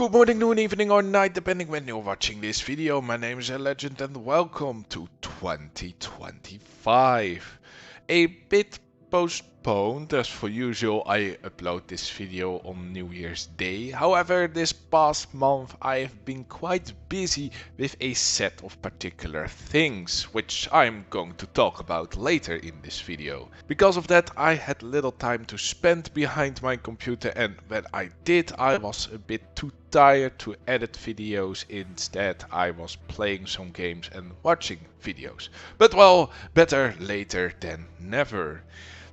Good morning, noon, evening or night, depending when you're watching this video. My name is Legend and welcome to 2025. A bit postponed, as for usual I upload this video on New Year's Day. However, this past month I have been quite busy with a set of particular things, which I'm going to talk about later in this video. Because of that I had little time to spend behind my computer, and when I did I was a bit too tired to edit videos. Instead I was playing some games and watching videos. But well, better later than never.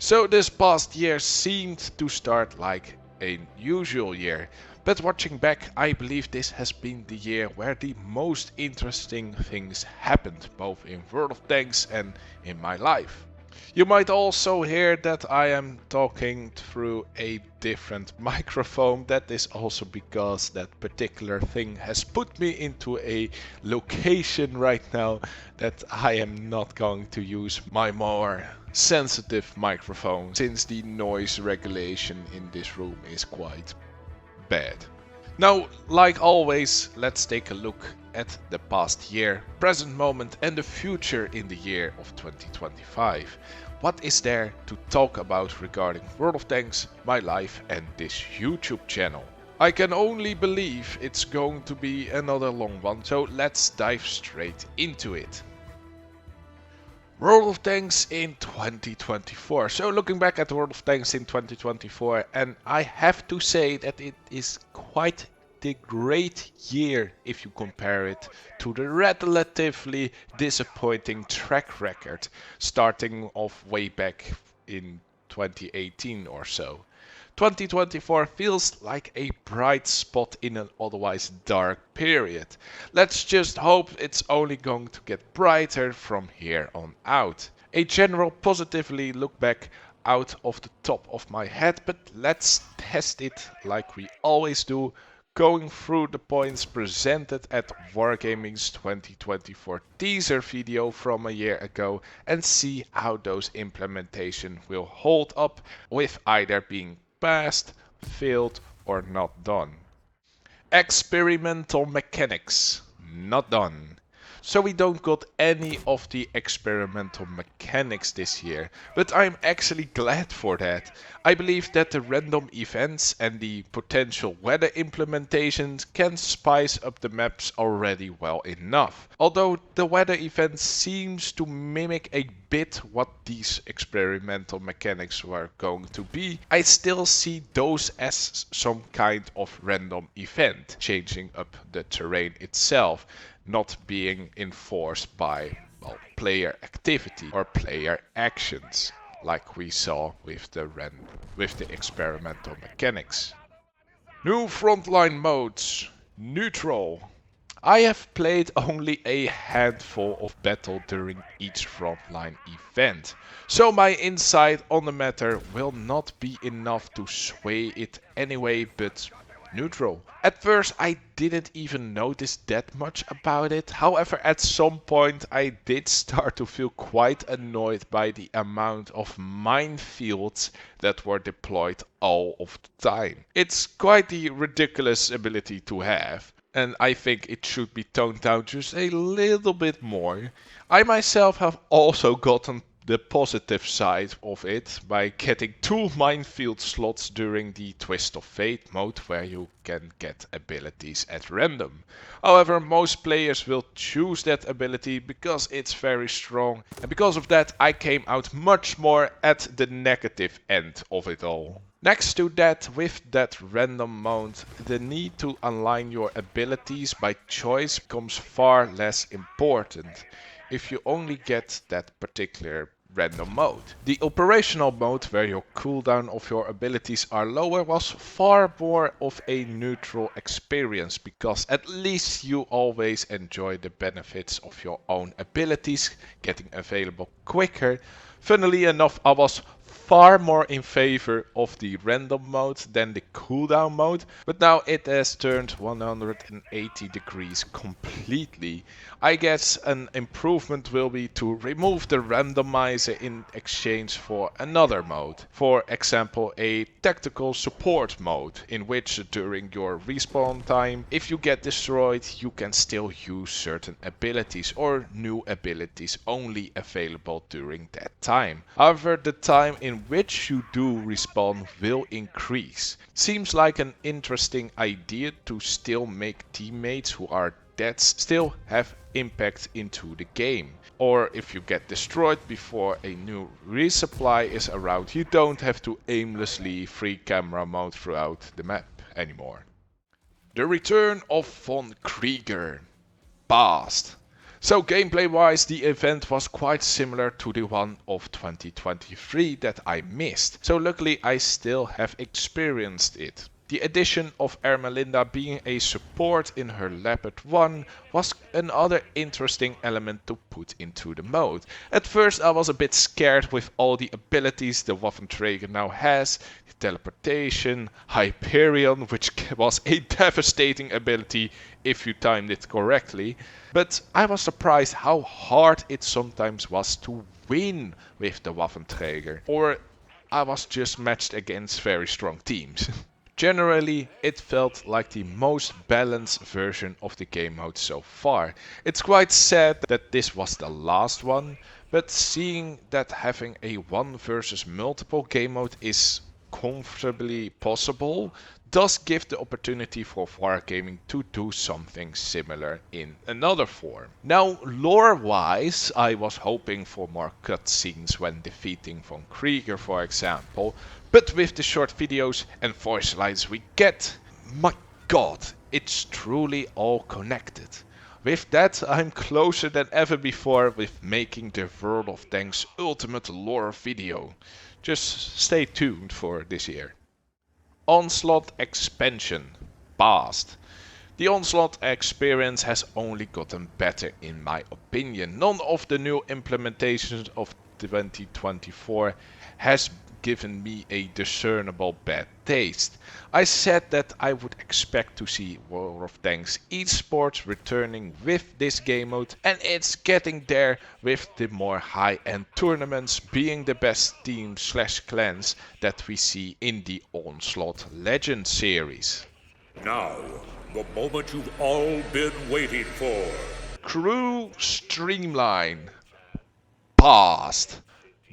So this past year seemed to start like a usual year, but watching back I believe this has been the year where the most interesting things happened, both in World of Tanks and in my life. You might also hear that I am talking through a different microphone. That is also because that particular thing has put me into a location right now that I am not going to use my more sensitive microphone, since the noise regulation in this room is quite bad. Now, like always, let's take a look at the past year, present moment and the future in the year of 2025. What is there to talk about regarding World of Tanks, my life and this YouTube channel? I can only believe it's going to be another long one, so let's dive straight into it. World of Tanks in 2024. So looking back at World of Tanks in 2024, and I have to say that it is quite the great year if you compare it to the relatively disappointing track record starting off way back in 2018 or so. 2024 feels like a bright spot in an otherwise dark period. Let's just hope it's only going to get brighter from here on out. A general positively look back out of the top of my head, but let's test it like we always do, going through the points presented at Wargaming's 2024 teaser video from a year ago and see how those implementations will hold up with either being passed, failed or not done. Experimental mechanics, not done. So we don't got any of the experimental mechanics this year, but I'm actually glad for that. I believe that the random events and the potential weather implementations can spice up the maps already well enough. Although the weather event seems to mimic a bit what these experimental mechanics were going to be, I still see those as some kind of random event, changing up the terrain itself, not being enforced by, well, player activity or player actions, like we saw with the experimental mechanics. New frontline modes, neutral. I have played only a handful of battle during each frontline event, so my insight on the matter will not be enough to sway it anyway, but neutral. At first I didn't even notice that much about it, however at some point I did start to feel quite annoyed by the amount of minefields that were deployed all of the time. It's quite the ridiculous ability to have, and I think it should be toned down just a little bit more. I myself have also gotten the positive side of it by getting 2 minefield slots during the Twist of Fate mode, where you can get abilities at random. However, most players will choose that ability because it's very strong, and because of that I came out much more at the negative end of it all. Next to that, with that random mode, the need to align your abilities by choice becomes far less important if you only get that particular random mode. The operational mode, where your cooldown of your abilities are lower, was far more of a neutral experience, because at least you always enjoy the benefits of your own abilities getting available quicker. Funnily enough, I was far more in favor of the random mode than the cooldown mode, but now it has turned 180 degrees completely. I guess an improvement will be to remove the randomizer in exchange for another mode. For example, a tactical support mode, in which during your respawn time, if you get destroyed, you can still use certain abilities or new abilities only available during that time. However, the time in which you do respawn will increase. Seems like an interesting idea to still make teammates who are dead still have impact into the game. Or if you get destroyed before a new resupply is around, you don't have to aimlessly free camera mode throughout the map anymore. The return of Von Krieger. Past. So gameplay wise, the event was quite similar to the one of 2023 that I missed. So luckily I still have experienced it. The addition of Ermelinda being a support in her Leopard 1 was another interesting element to put into the mode. At first I was a bit scared with all the abilities the Waffenträger now has, the teleportation, Hyperion, which was a devastating ability if you timed it correctly, but I was surprised how hard it sometimes was to win with the Waffenträger, or I was just matched against very strong teams. Generally, it felt like the most balanced version of the game mode so far. It's quite sad that this was the last one, but seeing that having a one versus multiple game mode is comfortably possible does give the opportunity for Wargaming to do something similar in another form. Now, lore-wise, I was hoping for more cutscenes when defeating Von Krieger, for example, but with the short videos and voice lines we get, my god, it's truly all connected. With that, I'm closer than ever before with making the World of Tanks Ultimate Lore video. Just stay tuned for this year. Onslaught Expansion. Past. The Onslaught experience has only gotten better in my opinion. None of the new implementations of 2024 has given me a discernible bad taste. I said that I would expect to see World of Tanks esports returning with this game mode, and it's getting there with the more high-end tournaments being the best teams/clans that we see in the Onslaught Legend series. Now, the moment you've all been waiting for. Crew Streamline. Past.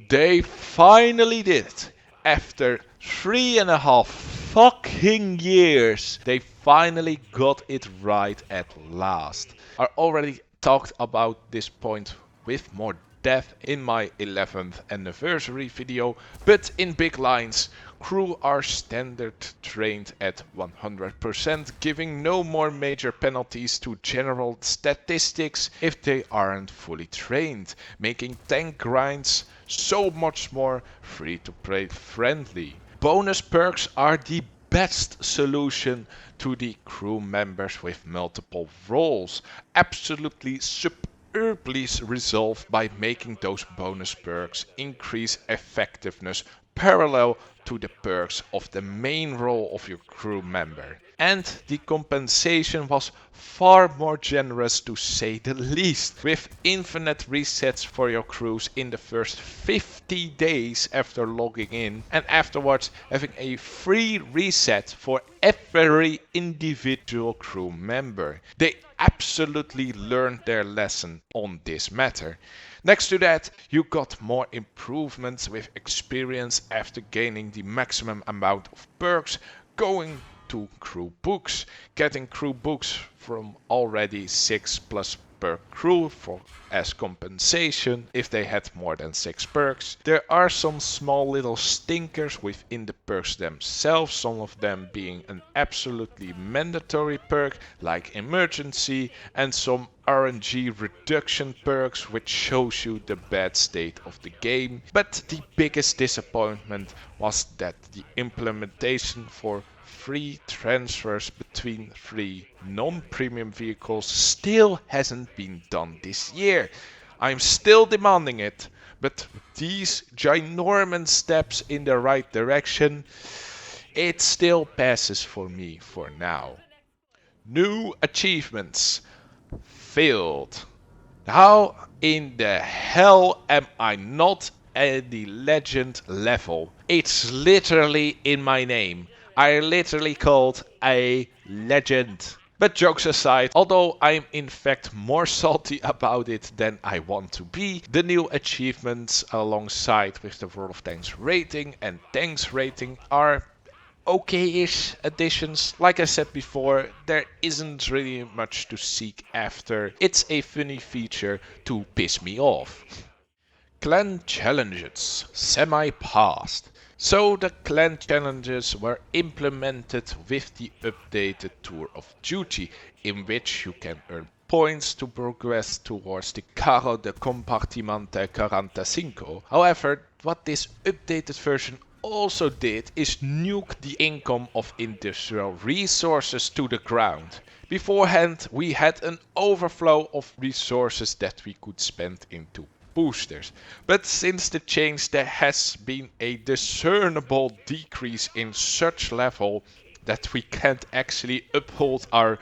They finally did it. After 3.5 fucking years, they finally got it right at last. I already talked about this point with more depth in my 11th anniversary video, but in big lines, crew are standard trained at 100%, giving no more major penalties to general statistics if they aren't fully trained, making tank grinds so much more free-to-play friendly. Bonus perks are the best solution to the crew members with multiple roles, absolutely superbly resolved by making those bonus perks increase effectiveness parallel to the perks of the main role of your crew member. And the compensation was far more generous, to say the least, with infinite resets for your crews in the first 50 days after logging in, and afterwards having a free reset for every individual crew member. They absolutely learned their lesson on this matter. Next to that, you got more improvements with experience after gaining the maximum amount of perks, going to crew books, getting crew books from already 6+ per crew as compensation if they had more than 6 perks. There are some small little stinkers within the perks themselves, some of them being an absolutely mandatory perk like emergency, and some RNG reduction perks which shows you the bad state of the game. But the biggest disappointment was that the implementation for free transfers between 3 non-premium vehicles still hasn't been done this year. I'm still demanding it, But these ginormous steps in the right direction, it still passes for me for now. New achievements. Failed. How in the hell am I not at the legend level? It's literally in my name. I literally called a legend. But jokes aside, although I'm in fact more salty about it than I want to be, the new achievements alongside with the World of Tanks rating and Tanks rating are okay-ish additions. Like I said before, there isn't really much to seek after. It's a funny feature to piss me off. Clan challenges, semi-passed. So the clan challenges were implemented with the updated Tour of Duty, in which you can earn points to progress towards the Carro de Compartimento 45. However, what this updated version also did is nuke the income of industrial resources to the ground. Beforehand, we had an overflow of resources that we could spend into boosters. But since the change, there has been a discernible decrease in such level that we can't actually uphold our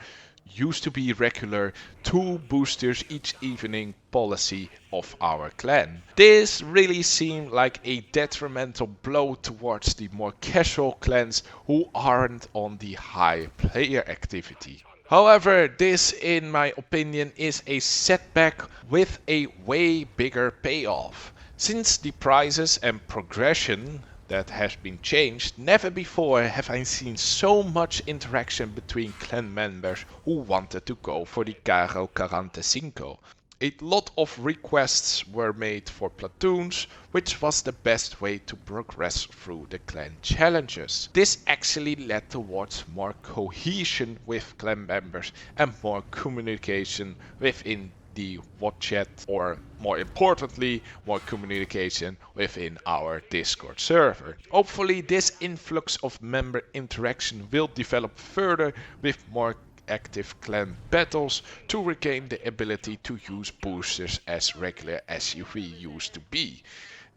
used to be regular 2 boosters each evening policy of our clan. This really seemed like a detrimental blow towards the more casual clans who aren't on the high player activity. However, this in my opinion is a setback with a way bigger payoff. Since the prizes and progression that has been changed, never before have I seen so much interaction between clan members who wanted to go for the Carro 45. A lot of requests were made for platoons, which was the best way to progress through the clan challenges. This actually led towards more cohesion with clan members and more communication within the WhatsApp chat, or more importantly, more communication within our Discord server. Hopefully this influx of member interaction will develop further with more active clan battles to regain the ability to use boosters as regular as we used to be.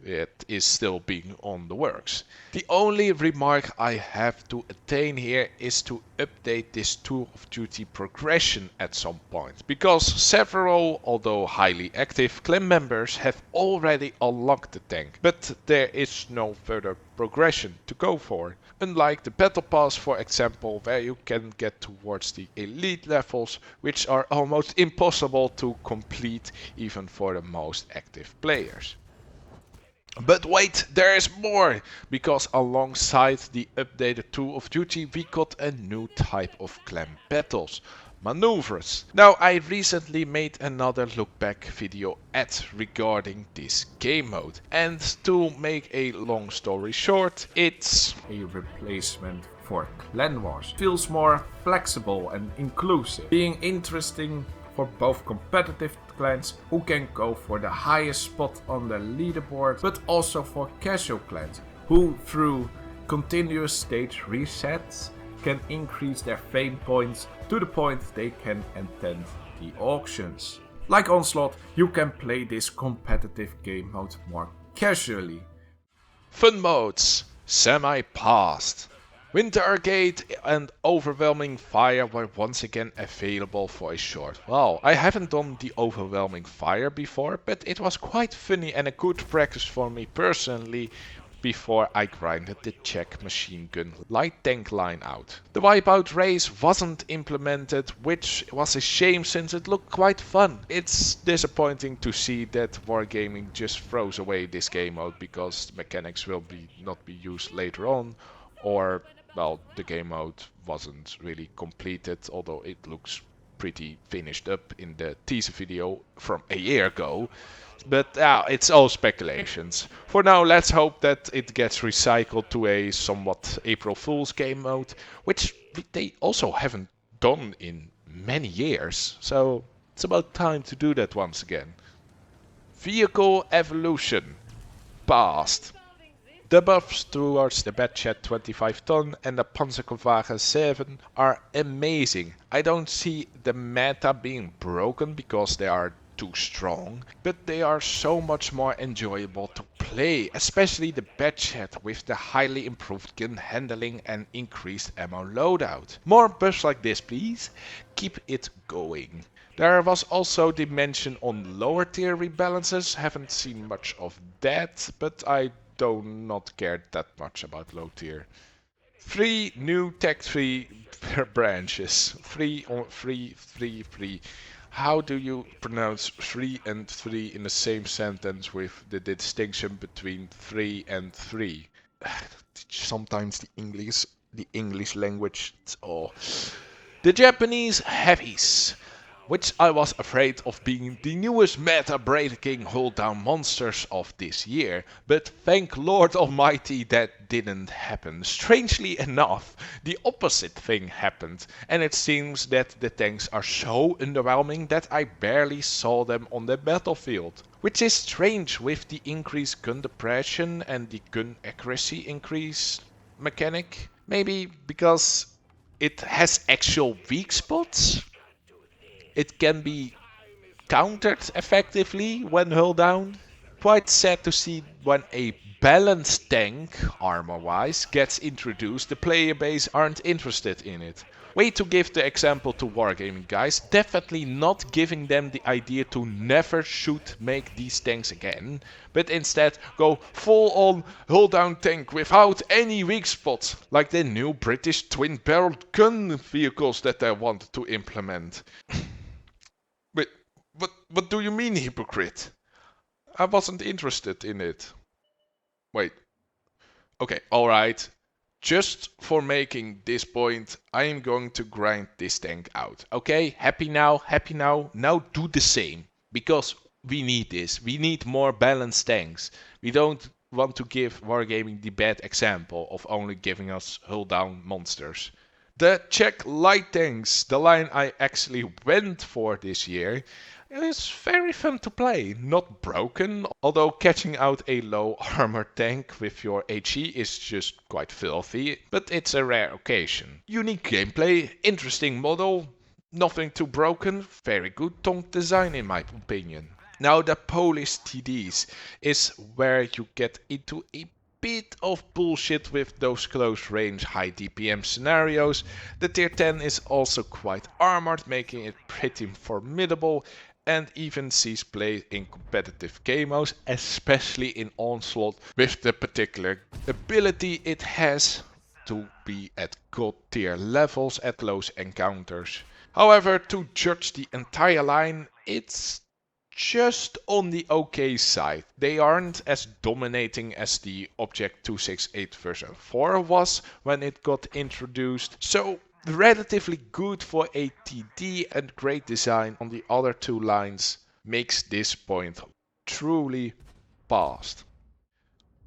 It is still being on the works. The only remark I have to attain here is to update this Tour of Duty progression at some point, because several, although highly active, clan members have already unlocked the tank, but there is no further progression to go for. Unlike the Battle Pass, for example, where you can get towards the elite levels, which are almost impossible to complete even for the most active players. But wait, there is more! Because alongside the updated Tour of Duty, we got a new type of clan battles. Maneuvers. Now, I recently made another look back video regarding this game mode. And to make a long story short, it's a replacement for Clan Wars. Feels more flexible and inclusive, being interesting for both competitive clans who can go for the highest spot on the leaderboard, but also for casual clans who, through continuous stage resets, can increase their fame points to the point they can attend the auctions. Like Onslaught, you can play this competitive game mode more casually. Fun modes, semi-passed. Winter Arcade and Overwhelming Fire were once again available for a short while. I haven't done the Overwhelming Fire before, but it was quite funny and a good practice for me personally before I grinded the Czech machine gun light tank line out. The Wipeout race wasn't implemented, which was a shame since it looked quite fun. It's disappointing to see that Wargaming just throws away this game mode because the mechanics will not be used later on, or well, the game mode wasn't really completed, although it looks pretty finished up in the teaser video from a year ago. But it's all speculations. For now, let's hope that it gets recycled to a somewhat April Fool's game mode, which they also haven't done in many years. So it's about time to do that once again. Vehicle evolution. Past. The buffs towards the Batchat 25 ton and the Panzerkampfwagen 7 are amazing. I don't see the meta being broken because there are too strong, but they are so much more enjoyable to play, especially the Batchat with the highly improved gun handling and increased ammo loadout. More buffs like this please, keep it going. There was also the mention on lower tier rebalances, haven't seen much of that, but I do not care that much about low tier. 3 new tech tree branches. 3 on 3, 3, 3. How do you pronounce 3 and 3 in the same sentence with the distinction between 3 and 3? Sometimes the English language. Oh. The Japanese heavies, which I was afraid of being the newest meta-breaking hold-down monsters of this year, but thank Lord Almighty that didn't happen. Strangely enough, the opposite thing happened, and it seems that the tanks are so underwhelming that I barely saw them on the battlefield. Which is strange with the increased gun depression and the gun accuracy increase mechanic. Maybe because it has actual weak spots? It can be countered effectively when hull down. Quite sad to see when a balanced tank, armor-wise, gets introduced, the player base aren't interested in it. Way to give the example to Wargaming guys, definitely not giving them the idea to never should make these tanks again, but instead go full on hull down tank without any weak spots, like the new British twin-barreled gun vehicles that they want to implement. Wait, what do you mean, hypocrite? I wasn't interested in it. Wait. Okay, alright. Just for making this point, I am going to grind this tank out. Okay, happy now, happy now. Now do the same. Because we need this. We need more balanced tanks. We don't want to give Wargaming the bad example of only giving us hull down monsters. The Czech light tanks, the line I actually went for this year, it was very fun to play. Not broken, although catching out a low armor tank with your HE is just quite filthy, but it's a rare occasion. Unique gameplay, interesting model, nothing too broken, very good tank design in my opinion. Now the Polish TDs is where you get into a bit of bullshit with those close range high DPM scenarios. The tier 10 is also quite armored, making it pretty formidable, and even sees play in competitive game modes, especially in Onslaught, with the particular ability it has to be at god tier levels at close encounters. However, to judge the entire line, it's just on the okay side. They aren't as dominating as the Object 268 version 4 was when it got introduced, so relatively good for a TD, and great design on the other two lines makes this point truly passed.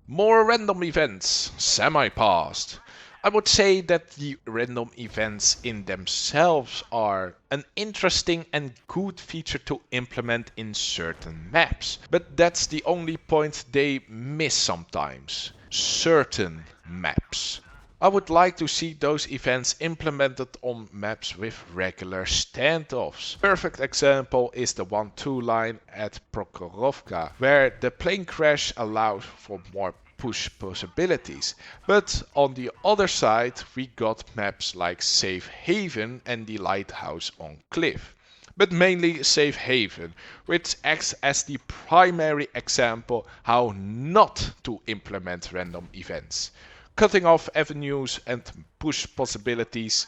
More random events, semi-passed. I would say that the random events in themselves are an interesting and good feature to implement in certain maps. But that's the only point they miss sometimes. Certain maps. I would like to see those events implemented on maps with regular standoffs. Perfect example is the 1-2 line at Prokhorovka, where the plane crash allows for more push possibilities. But on the other side we got maps like Safe Haven and the Lighthouse on Cliff. But mainly Safe Haven, which acts as the primary example how not to implement random events. Cutting off avenues and push possibilities.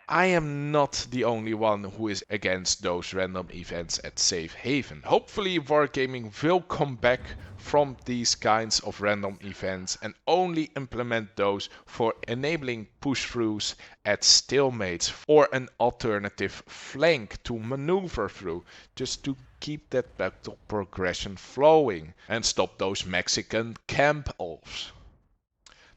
I am not the only one who is against those random events at Safe Haven. Hopefully Wargaming will come back from these kinds of random events and only implement those for enabling push-throughs at stalemates or an alternative flank to maneuver through, just to keep that battle progression flowing and stop those Mexican camp elves.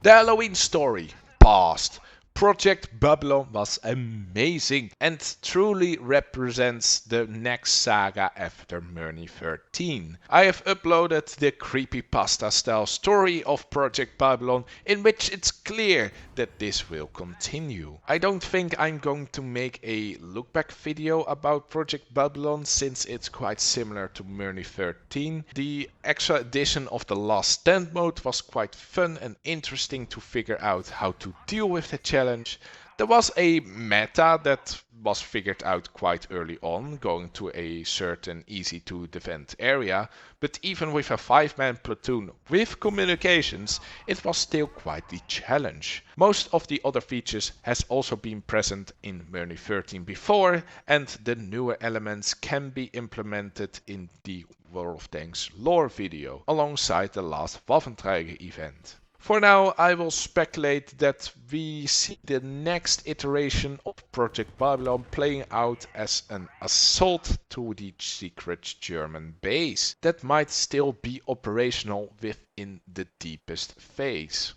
The Halloween story, past. Project Babylon was amazing and truly represents the next saga after Murney 13. I have uploaded the creepypasta style story of Project Babylon in which it's clear that this will continue. I don't think I'm going to make a look back video about Project Babylon since it's quite similar to Murney 13. The extra edition of the Last Stand mode was quite fun and interesting to figure out how to deal with the challenge. There was a meta that was figured out quite early on, going to a certain easy to defend area, but even with a 5-man platoon with communications, it was still quite the challenge. Most of the other features has also been present in Murney 13 before, and the newer elements can be implemented in the World of Tanks lore video, alongside the last Waffenträger event. For now, I will speculate that we see the next iteration of Project Babylon playing out as an assault to the secret German base that might still be operational within the deepest phase.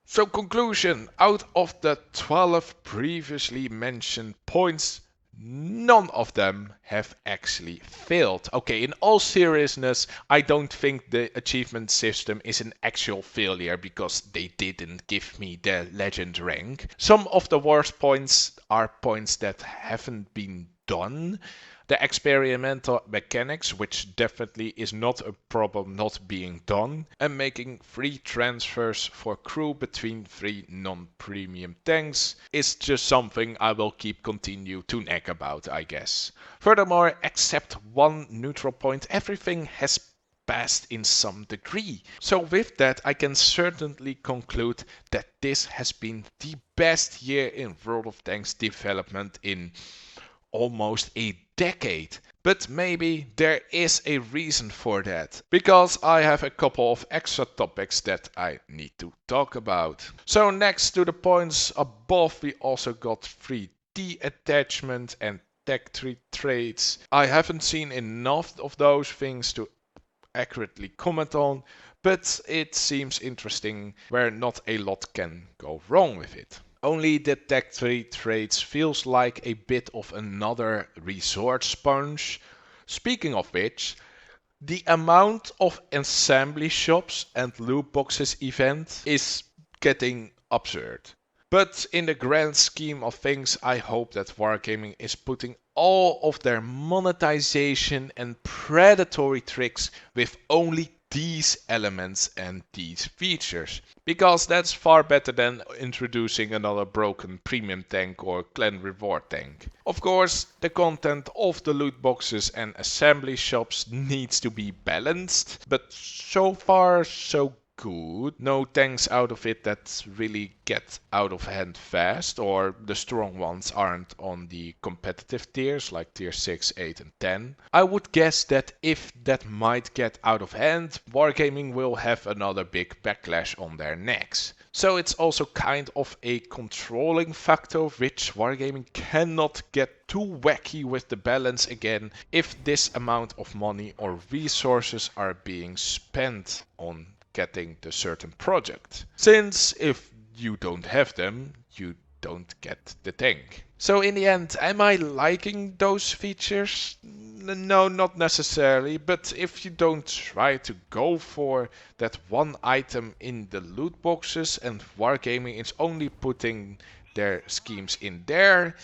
So conclusion, out of the 12 previously mentioned points, none of them have actually failed. Okay, in all seriousness, I don't think the achievement system is an actual failure because they didn't give me the legend rank. Some of the worst points are points that haven't been done. The experimental mechanics, which definitely is not a problem not being done, and making free transfers for crew between 3 non-premium tanks is just something I will keep continue to nag about, I guess. Furthermore, except one neutral point, everything has passed in some degree. So with that, I can certainly conclude that this has been the best year in World of Tanks development in almost a decade. But maybe there is a reason for that, because I have a couple of extra topics that I need to talk about. So next to the points above, we also got 3D attachment and tech tree traits. I haven't seen enough of those things to accurately comment on, but it seems interesting where not a lot can go wrong with it. Only the tech tree traits feels like a bit of another resort sponge. Speaking of which, the amount of assembly shops and loot boxes event is getting absurd. But in the grand scheme of things, I hope that Wargaming is putting all of their monetization and predatory tricks with only these elements and these features, because that's far better than introducing another broken premium tank or clan reward tank. Of course, the content of the loot boxes and assembly shops needs to be balanced, but so far so good. No tanks out of it that really get out of hand fast, or the strong ones aren't on the competitive tiers like tier 6, 8 and 10. I would guess that if that might get out of hand, Wargaming will have another big backlash on their necks. So it's also kind of a controlling factor which Wargaming cannot get too wacky with the balance again if this amount of money or resources are being spent on getting the certain project. Since if you don't have them, you don't get the tank. So in the end, am I liking those features? No, not necessarily, but if you don't try to go for that one item in the loot boxes and Wargaming is only putting their schemes in there,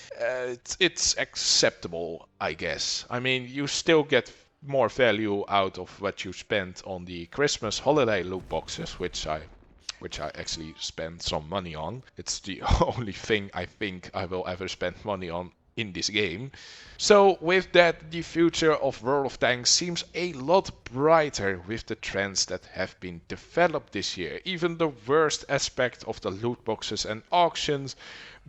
it's acceptable, I guess. I mean, you still get more value out of what you spent on the Christmas holiday loot boxes, which I actually spent some money on. It's the only thing I think I will ever spend money on in this game. So with that, the future of World of Tanks seems a lot brighter with the trends that have been developed this year. Even the worst aspect of the loot boxes and auctions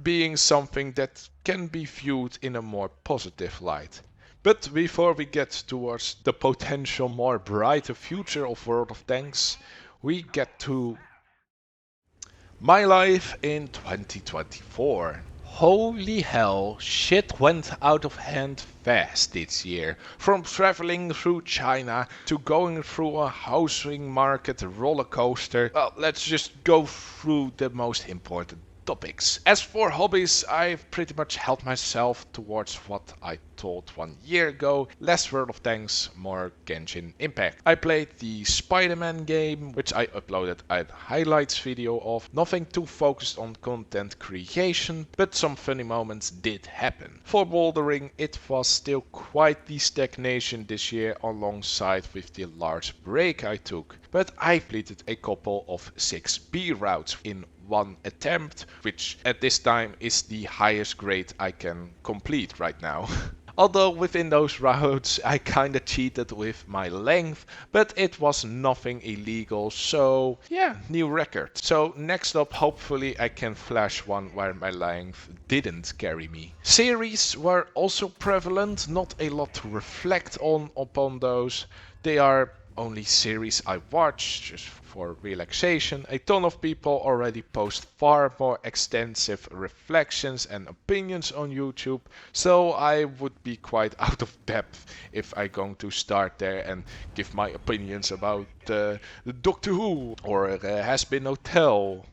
being something that can be viewed in a more positive light. But before we get towards the potential more brighter future of World of Tanks, we get to my life in 2024. Holy hell, shit went out of hand fast this year. From traveling through China to going through a housing market roller coaster. Well, let's just go through the most important topics. As for hobbies, I've pretty much held myself towards what I told 1 year ago. Less World of Tanks, more Genshin Impact. I played the Spider-Man game, which I uploaded a highlights video of. Nothing too focused on content creation, but some funny moments did happen. For bouldering, it was still quite the stagnation this year alongside with the large break I took. But I completed a couple of 6B routes in one attempt, which at this time is the highest grade I can complete right now. Although within those routes I kinda cheated with my length, but it was nothing illegal, so yeah, new record. So next up, hopefully I can flash one where my length didn't carry me. Series were also prevalent, not a lot to reflect on upon those. They are only series I watch just for relaxation. A ton of people already post far more extensive reflections and opinions on YouTube, so I would be quite out of depth if I going to start there and give my opinions about Doctor Who or Has Been Hotel.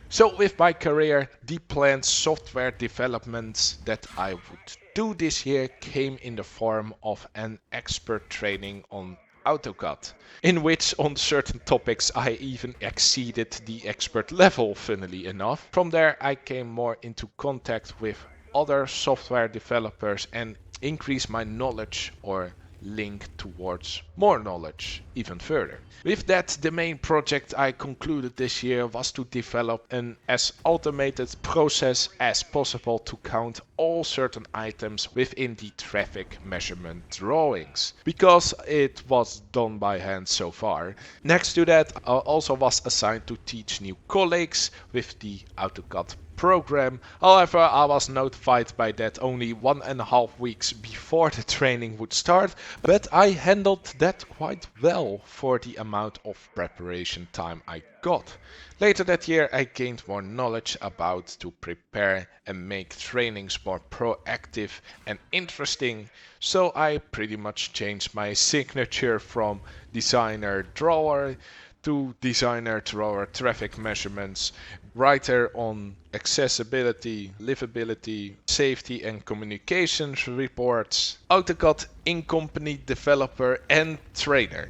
So with my career, the planned software developments that I would do this year came in the form of an expert training on AutoCAD, in which on certain topics I even exceeded the expert level, funnily enough. From there I came more into contact with other software developers and increased my knowledge or link towards more knowledge even further. With that, the main project I concluded this year was to develop an as automated process as possible to count all certain items within the traffic measurement drawings, because it was done by hand so far. Next to that, I also was assigned to teach new colleagues with the AutoCAD program. However, I was notified by that only 1.5 weeks before the training would start, but I handled that quite well for the amount of preparation time I got. Later that year I gained more knowledge about to prepare and make trainings more proactive and interesting, so I pretty much changed my signature from designer drawer to designer drawer traffic measurements, writer on accessibility, livability, safety and communications reports, AutoCAD in-company developer and trainer.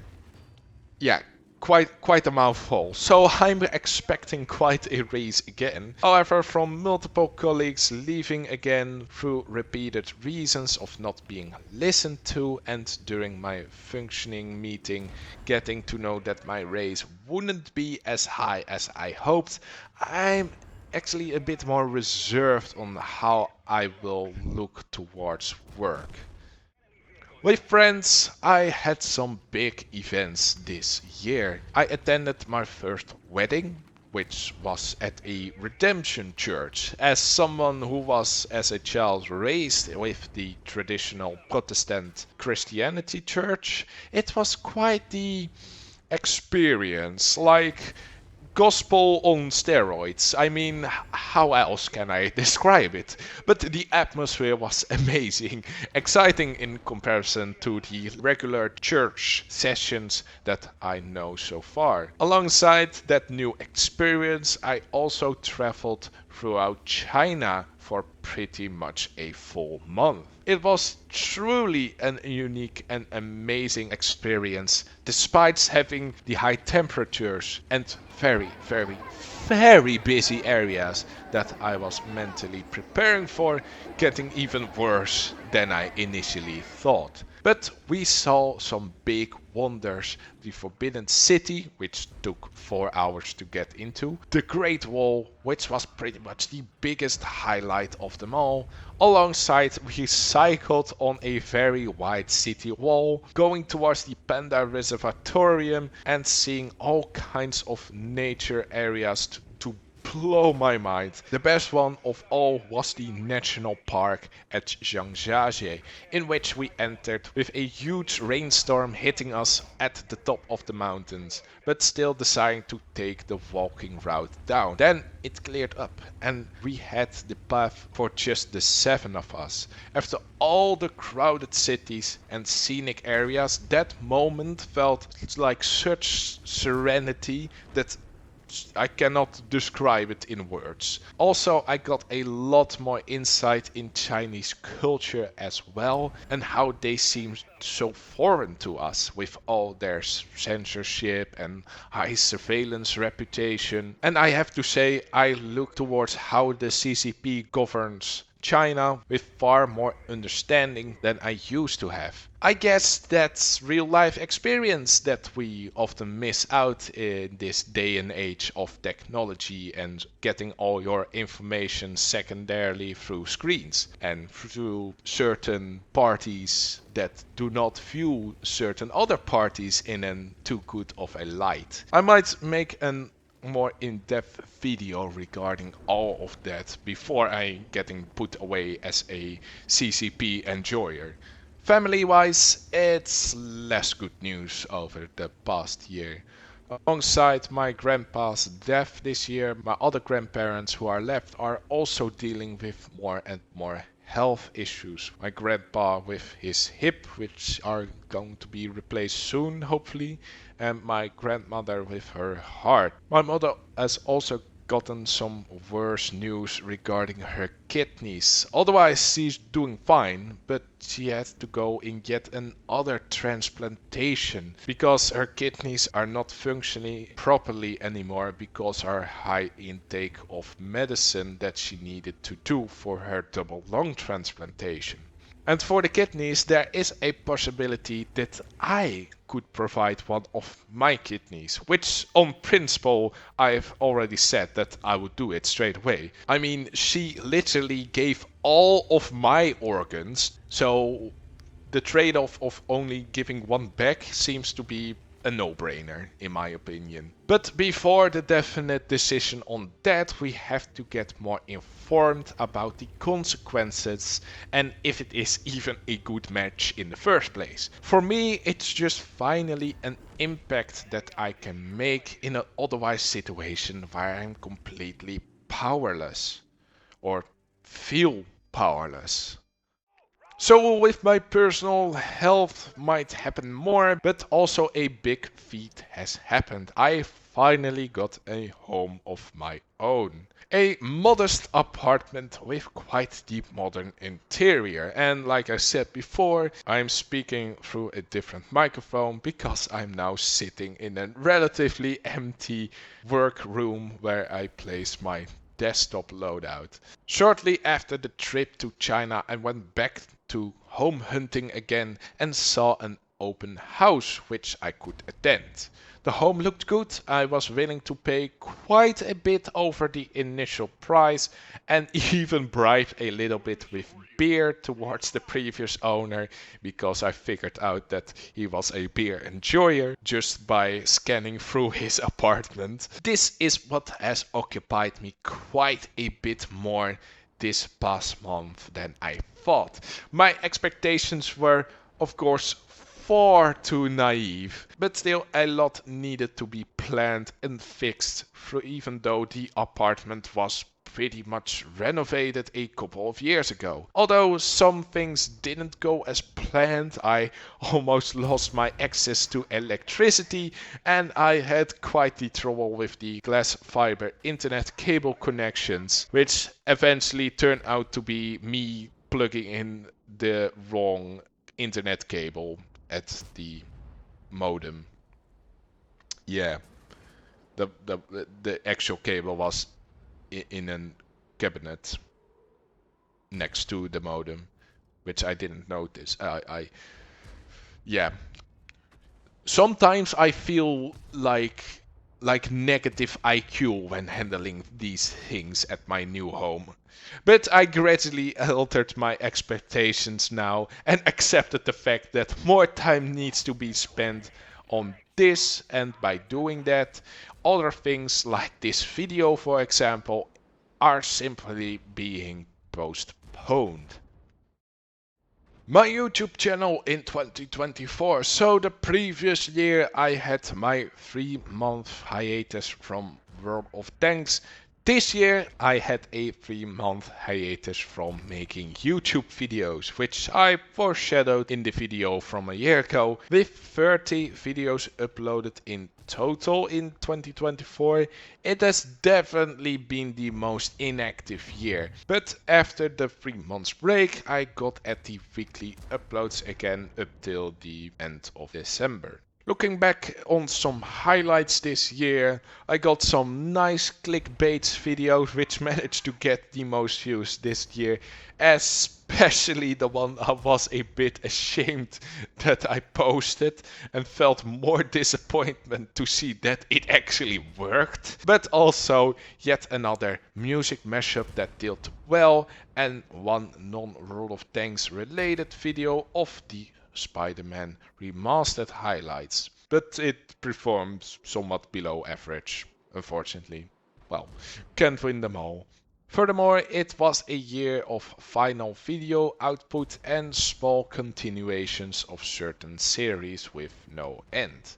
Yeah, quite a mouthful. So I'm expecting quite a raise again. However, from multiple colleagues leaving again through repeated reasons of not being listened to, and during my functioning meeting getting to know that my raise wouldn't be as high as I hoped, I'm actually a bit more reserved on how I will look towards work. With friends, I had some big events this year. I attended my first wedding, which was at a redemption church. As someone who was as a child raised with the traditional Protestant Christianity church, it was quite the experience, like gospel on steroids. I mean, how else can I describe it? But the atmosphere was amazing, exciting in comparison to the regular church sessions that I know so far. Alongside that new experience, I also traveled throughout China for pretty much a full month. It was truly an unique and amazing experience, despite having the high temperatures and very busy areas that I was mentally preparing for getting even worse than I initially thought. But we saw some big wonders: the Forbidden City, which took 4 hours to get into, the Great Wall, which was pretty much the biggest highlight of them all. Alongside, we cycled on a very wide city wall, going towards the Panda Reservatorium and seeing all kinds of nature areas to blow my mind. The best one of all was the national park at Zhangjiajie, in which we entered with a huge rainstorm hitting us at the top of the mountains, but still deciding to take the walking route down. Then it cleared up and we had the path for just the 7 of us. After all the crowded cities and scenic areas, that moment felt like such serenity that I cannot describe it in words. Also, I got a lot more insight in Chinese culture as well, and how they seem so foreign to us with all their censorship and high surveillance reputation. And I have to say, I look towards how the CCP governs China with far more understanding than I used to have. I guess that's real life experience that we often miss out in this day and age of technology and getting all your information secondarily through screens and through certain parties that do not view certain other parties in an too good of a light. I might make an more in-depth video regarding all of that before I getting put away as a CCP enjoyer. Family-wise, it's less good news over the past year. Alongside my grandpa's death this year, my other grandparents who are left are also dealing with more and more health issues. My grandpa with his hip, which are going to be replaced soon, hopefully, and my grandmother with her heart. My mother has also gotten some worse news regarding her kidneys. Otherwise, she's doing fine, but she had to go in yet another transplantation because her kidneys are not functioning properly anymore because her high intake of medicine that she needed to do for her double lung transplantation. And for the kidneys, there is a possibility that I could provide one of my kidneys, which on principle I've already said that I would do it straight away. I mean, she literally gave all of my organs, so the trade-off of only giving one back seems to be a no-brainer, in my opinion. But before the definite decision on that, we have to get more informed about the consequences and if it is even a good match in the first place. For me, it's just finally an impact that I can make in an otherwise situation where I'm completely powerless or feel powerless. So with my personal health might happen more, but also a big feat has happened. I finally got a home of my own. A modest apartment with quite the modern interior. And like I said before, I'm speaking through a different microphone because I'm now sitting in a relatively empty workroom where I place my desktop loadout. Shortly after the trip to China, I went back to home hunting again and saw an open house which I could attend. The home looked good. I was willing to pay quite a bit over the initial price and even bribe a little bit with beer towards the previous owner because I figured out that he was a beer enjoyer just by scanning through his apartment. This is what has occupied me quite a bit more this past month than I thought. My expectations were, of course, far too naive, but still a lot needed to be planned and fixed, even though the apartment was pretty much renovated a couple of years ago. Although some things didn't go as planned, I almost lost my access to electricity and I had quite the trouble with the glass fiber internet cable connections, which eventually turned out to be me plugging in the wrong internet cable at the modem. Yeah, the actual cable was in a cabinet next to the modem, which I didn't notice. Yeah. Sometimes I feel like negative IQ when handling these things at my new home. But I gradually altered my expectations now and accepted the fact that more time needs to be spent on this, and by doing that, other things like this video, for example, are simply being postponed. My YouTube channel in 2024. So the previous year I had my 3-month hiatus from World of Tanks. This year I had a 3-month hiatus from making YouTube videos, which I foreshadowed in the video from a year ago, with 30 videos uploaded in total in 2024, it has definitely been the most inactive year. But after the 3 months break, I got at the weekly uploads again up till the end of December. Looking back on some highlights this year, I got some nice clickbait videos which managed to get the most views this year, especially the one I was a bit ashamed that I posted and felt more disappointment to see that it actually worked. But also yet another music mashup that did well, and one non-World of Tanks related video of the Spider-Man remastered highlights, but it performs somewhat below average, unfortunately. Well, can't win them all. Furthermore, it was a year of final video output and small continuations of certain series with no end.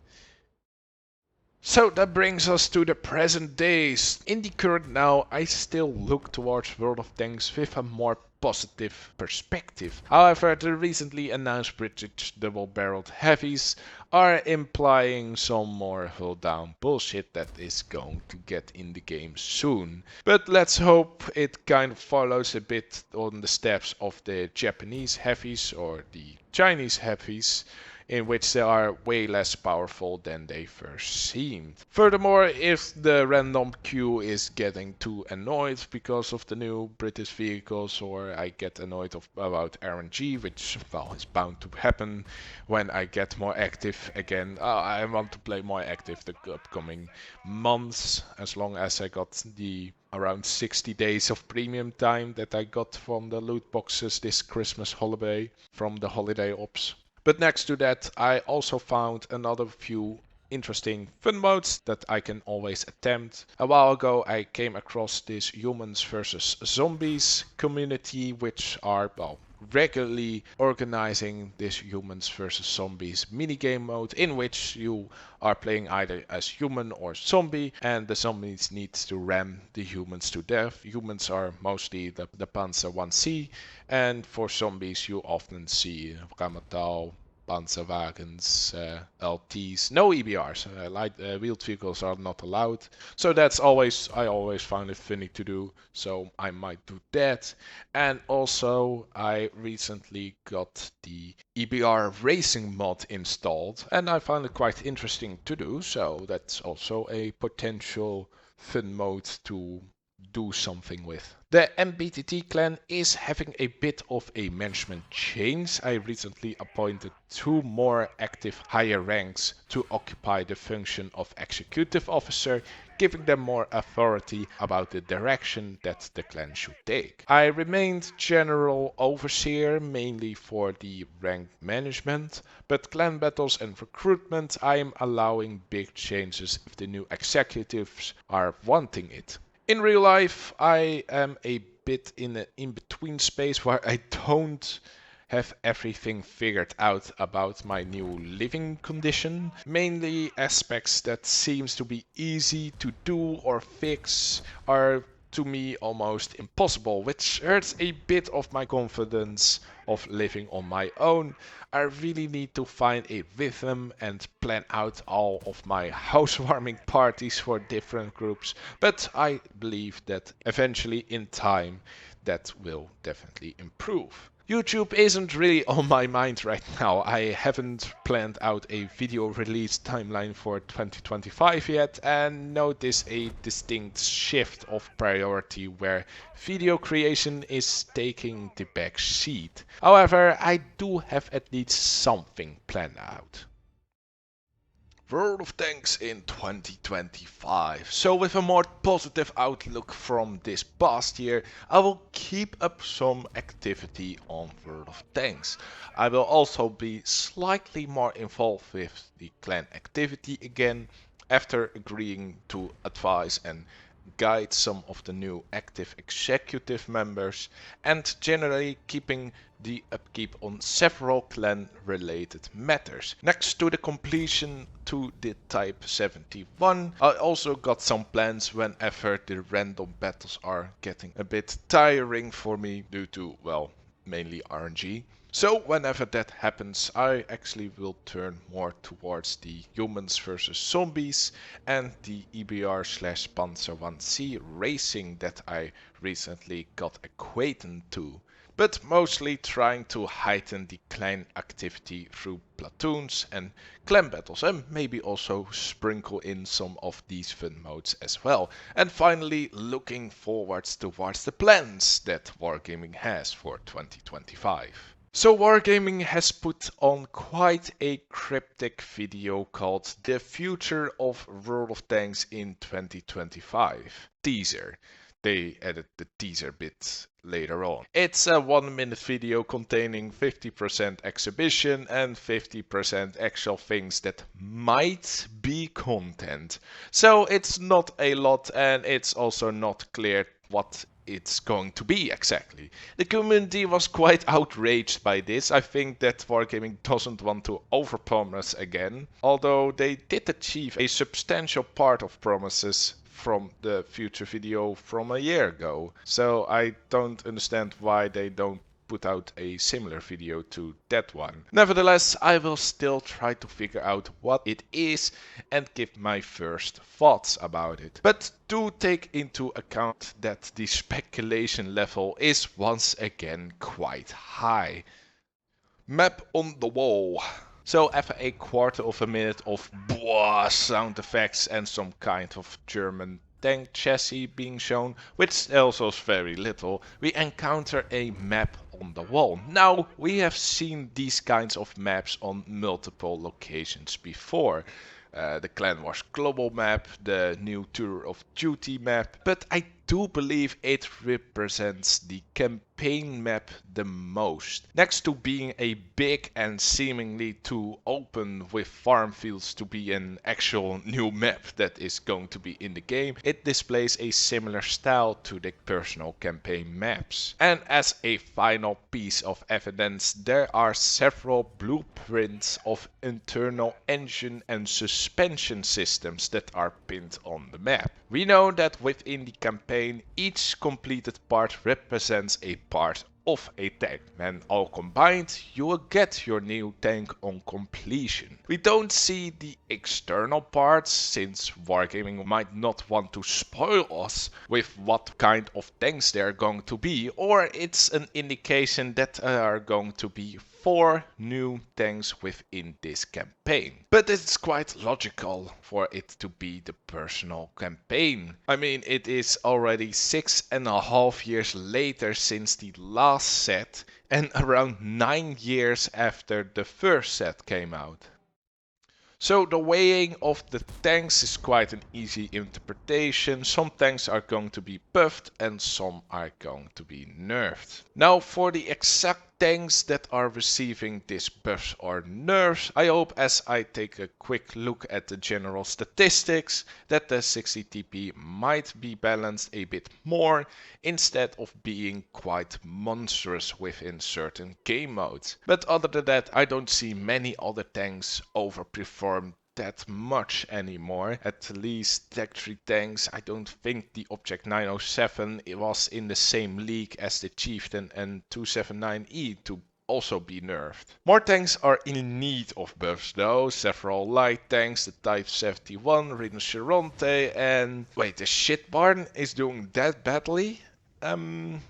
So that brings us to the present days. In the current now, I still look towards World of Tanks with a more positive perspective. However, the recently announced British double-barreled heavies are implying some more hull down bullshit that is going to get in the game soon. But let's hope it kind of follows a bit on the steps of the Japanese heavies or the Chinese heavies, in which they are way less powerful than they first seemed. Furthermore, if the random queue is getting too annoyed because of the new British vehicles, or I get annoyed about RNG, which, well, is bound to happen when I get more active again. I want to play more active the upcoming months, as long as I got the around 60 days of premium time that I got from the loot boxes this Christmas holiday from the holiday ops. But next to that, I also found another few interesting fun modes that I can always attempt. A while ago I came across this humans versus zombies community, which are, well, regularly organizing this humans versus zombies minigame mode, in which you are playing either as human or zombie, and the zombies need to ram the humans to death. Humans are mostly the Panzer 1C, and for zombies you often see Ramatal, Panzerwagens, LTs, no EBRs. Light wheeled vehicles are not allowed. So I always find it funny to do. So I might do that. And also I recently got the EBR racing mod installed, and I found it quite interesting to do. So that's also a potential fun mode to do something with. The MBTT clan is having a bit of a management change. I recently appointed 2 more active higher ranks to occupy the function of executive officer, giving them more authority about the direction that the clan should take. I remained general overseer mainly for the rank management, but clan battles and recruitment I am allowing big changes if the new executives are wanting it. In real life, I am a bit in an in-between space where I don't have everything figured out about my new living condition. Mainly aspects that seems to be easy to do or fix are to me almost impossible, which hurts a bit of my confidence of living on my own. I really need to find a rhythm and plan out all of my housewarming parties for different groups, but I believe that eventually in time that will definitely improve. YouTube isn't really on my mind right now. I haven't planned out a video release timeline for 2025 yet, and notice a distinct shift of priority where video creation is taking the back seat. However, I do have at least something planned out. World of Tanks in 2025. So with a more positive outlook from this past year, I will keep up some activity on World of Tanks. I will also be slightly more involved with the clan activity again, after agreeing to advise and guide some of the new active executive members, and generally keeping the upkeep on several clan related matters. Next to the completion to the Type 71, I also got some plans whenever the random battles are getting a bit tiring for me due to, well, mainly RNG. So whenever that happens, I actually will turn more towards the humans versus zombies and the EBR slash Panzer 1C racing that I recently got acquainted to. But mostly trying to heighten the clan activity through platoons and clan battles, and maybe also sprinkle in some of these fun modes as well. And finally looking forwards towards the plans that Wargaming has for 2025. So Wargaming has put on quite a cryptic video called The Future of World of Tanks in 2025 teaser. They added the teaser bit later on. It's a 1 minute video containing 50% exhibition and 50% actual things that might be content. So it's not a lot, and it's also not clear what it's going to be exactly. The community was quite outraged by this. I think that Wargaming doesn't want to overpromise again, although they did achieve a substantial part of promises from the future video from a year ago. So I don't understand why they don't put out a similar video to that one. Nevertheless, I will still try to figure out what it is and give my first thoughts about it. But do take into account that the speculation level is once again quite high. Map on the wall. So after a quarter of a minute of blah sound effects and some kind of German tank chassis being shown, which tells us very little, we encounter a map on the wall. Now, we have seen these kinds of maps on multiple locations before. The Clan Wars global map, the new Tour of Duty map, but I do believe it represents the campaign map the most. Next to being a big and seemingly too open with farm fields to be an actual new map that is going to be in the game, it displays a similar style to the personal campaign maps. And as a final piece of evidence, there are several blueprints of internal engine and suspension systems that are pinned on the map. We know that within the campaign, each completed part represents a part of a tank. When all combined, you will get your new tank on completion. We don't see the external parts, since Wargaming might not want to spoil us with what kind of tanks they are going to be, or it's an indication that there are going to be 4 new tanks within this campaign. But it's quite logical for it to be the personal campaign. I mean, it is already 6.5 years later since the last set, and around 9 years after the first set came out. So the weighing of the tanks is quite an easy interpretation. Some tanks are going to be buffed and some are going to be nerfed. Now for the exact tanks that are receiving this buffs or nerfs, I hope as I take a quick look at the general statistics that the 60 TP might be balanced a bit more instead of being quite monstrous within certain game modes. But other than that, I don't see many other tanks overperform that much anymore. At least Tech 3 tanks, I don't think the Object 907 was in the same league as the Chieftain and 279E to also be nerfed. More tanks are in need of buffs though. Several light tanks, the Type 71, Rinoceronte, and wait, the Shit Barn is doing that badly? I'm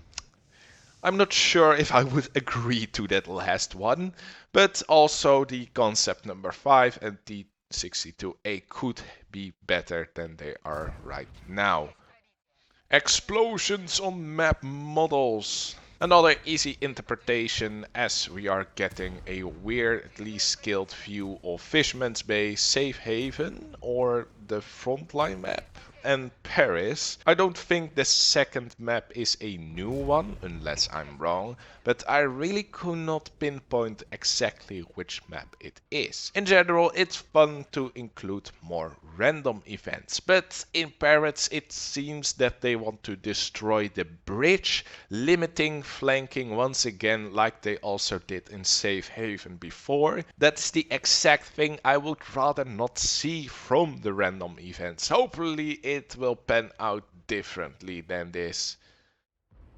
not sure if I would agree to that last one, but also the concept number 5 and the 62A could be better than they are right now. Explosions on map models. Another easy interpretation, as we are getting a weirdly scaled view of Fishman's Bay, Safe Haven, or the Frontline map, and Paris. I don't think the second map is a new one, unless I'm wrong, but I really could not pinpoint exactly which map it is. In general, it's fun to include more random events, but in Paris it seems that they want to destroy the bridge, limiting flanking once again like they also did in Safe Haven before. That's the exact thing I would rather not see from the random events. Hopefully it will pan out differently than this.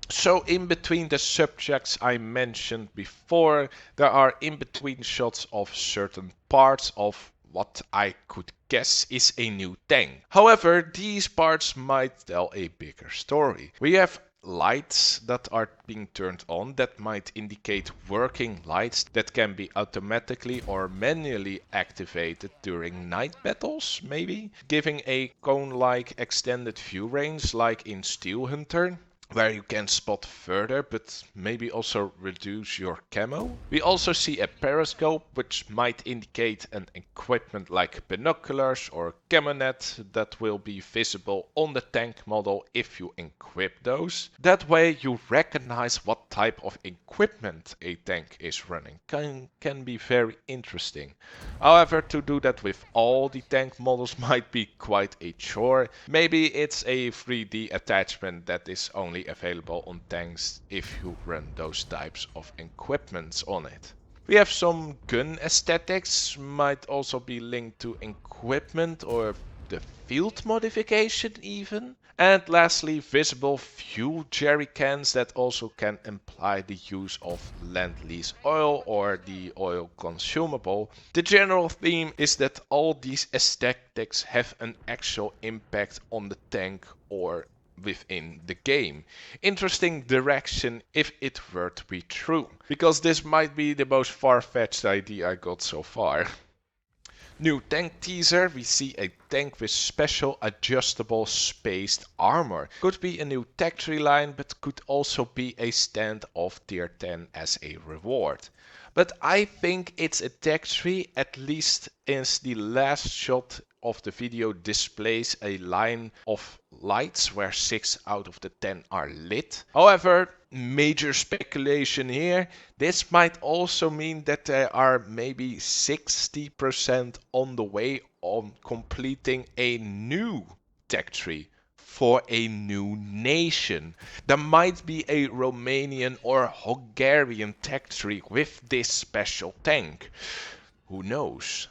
So in between the subjects I mentioned before, there are in between shots of certain parts of what I could guess is a new tank. However, these parts might tell a bigger story. We have lights that are being turned on that might indicate working lights that can be automatically or manually activated during night battles, maybe, giving a cone-like extended view range like in Steel Hunter, where you can spot further but maybe also reduce your camo. We also see a periscope which might indicate an equipment like binoculars or camo net that will be visible on the tank model if you equip those. That way you recognize what type of equipment a tank is running. Can be very interesting. However, to do that with all the tank models might be quite a chore. Maybe it's a 3D attachment that is only available on tanks if you run those types of equipments on it. We have some gun aesthetics, might also be linked to equipment or the field modification even. And lastly, visible fuel jerry cans that also can imply the use of Lend-Lease oil or the oil consumable. The general theme is that all these aesthetics have an actual impact on the tank or within the game. Interesting direction if it were to be true, because this might be the most far-fetched idea I got so far. New tank teaser, we see a tank with special adjustable spaced armor. Could be a new tech tree line, but could also be a stand of tier 10 as a reward. But I think it's a tech tree, at least as the last shot of the video displays a line of lights where 6 out of the 10 are lit. However, major speculation here, this might also mean that there are maybe 60% on the way on completing a new tech tree for a new nation. There might be a Romanian or Hungarian tech tree with this special tank. Who knows?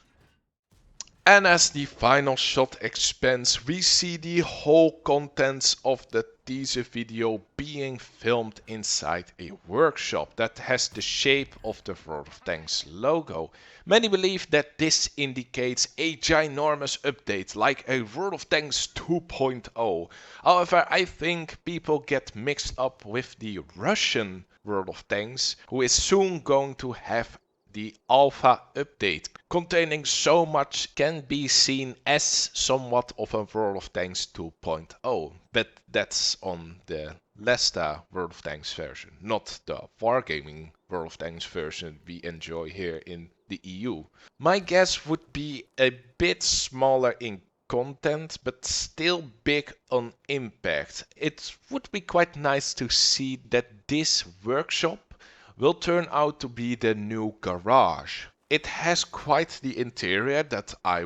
And as the final shot expands, we see the whole contents of the teaser video being filmed inside a workshop that has the shape of the World of Tanks logo. Many believe that this indicates a ginormous update like a World of Tanks 2.0. However, I think people get mixed up with the Russian World of Tanks, who is soon going to have the alpha update, containing so much can be seen as somewhat of a World of Tanks 2.0, but that's on the Lesta World of Tanks version, not the Wargaming World of Tanks version we enjoy here in the EU. My guess would be a bit smaller in content, but still big on impact. It would be quite nice to see that this workshop will turn out to be the new garage. It has quite the interior that I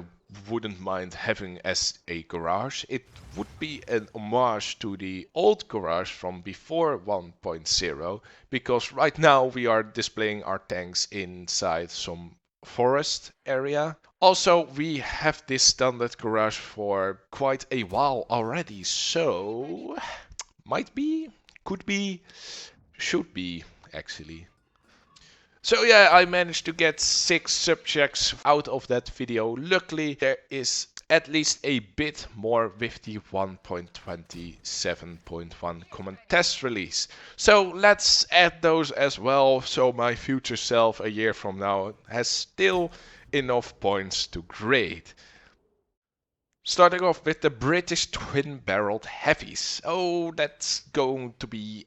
wouldn't mind having as a garage. It would be an homage to the old garage from before 1.0, because right now we are displaying our tanks inside some forest area. Also, we have this standard garage for quite a while already, so might be, could be, should be actually. So yeah, I managed to get 6 subjects out of that video. Luckily, there is at least a bit more with the 1.27.1 common test release. So let's add those as well, so my future self a year from now has still enough points to grade. Starting off with the British twin-barreled heavies. Oh, that's going to be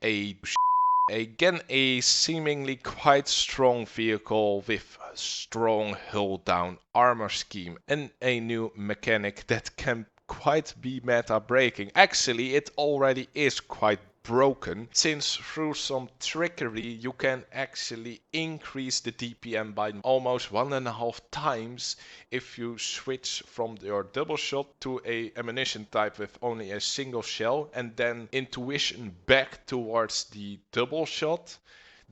again a seemingly quite strong vehicle with a strong hull down armor scheme and a new mechanic that can quite be meta breaking. Actually, it already is quite broken, since through some trickery you can actually increase the DPM by almost 1.5 times if you switch from your double shot to a ammunition type with only a single shell and then intuition back towards the double shot.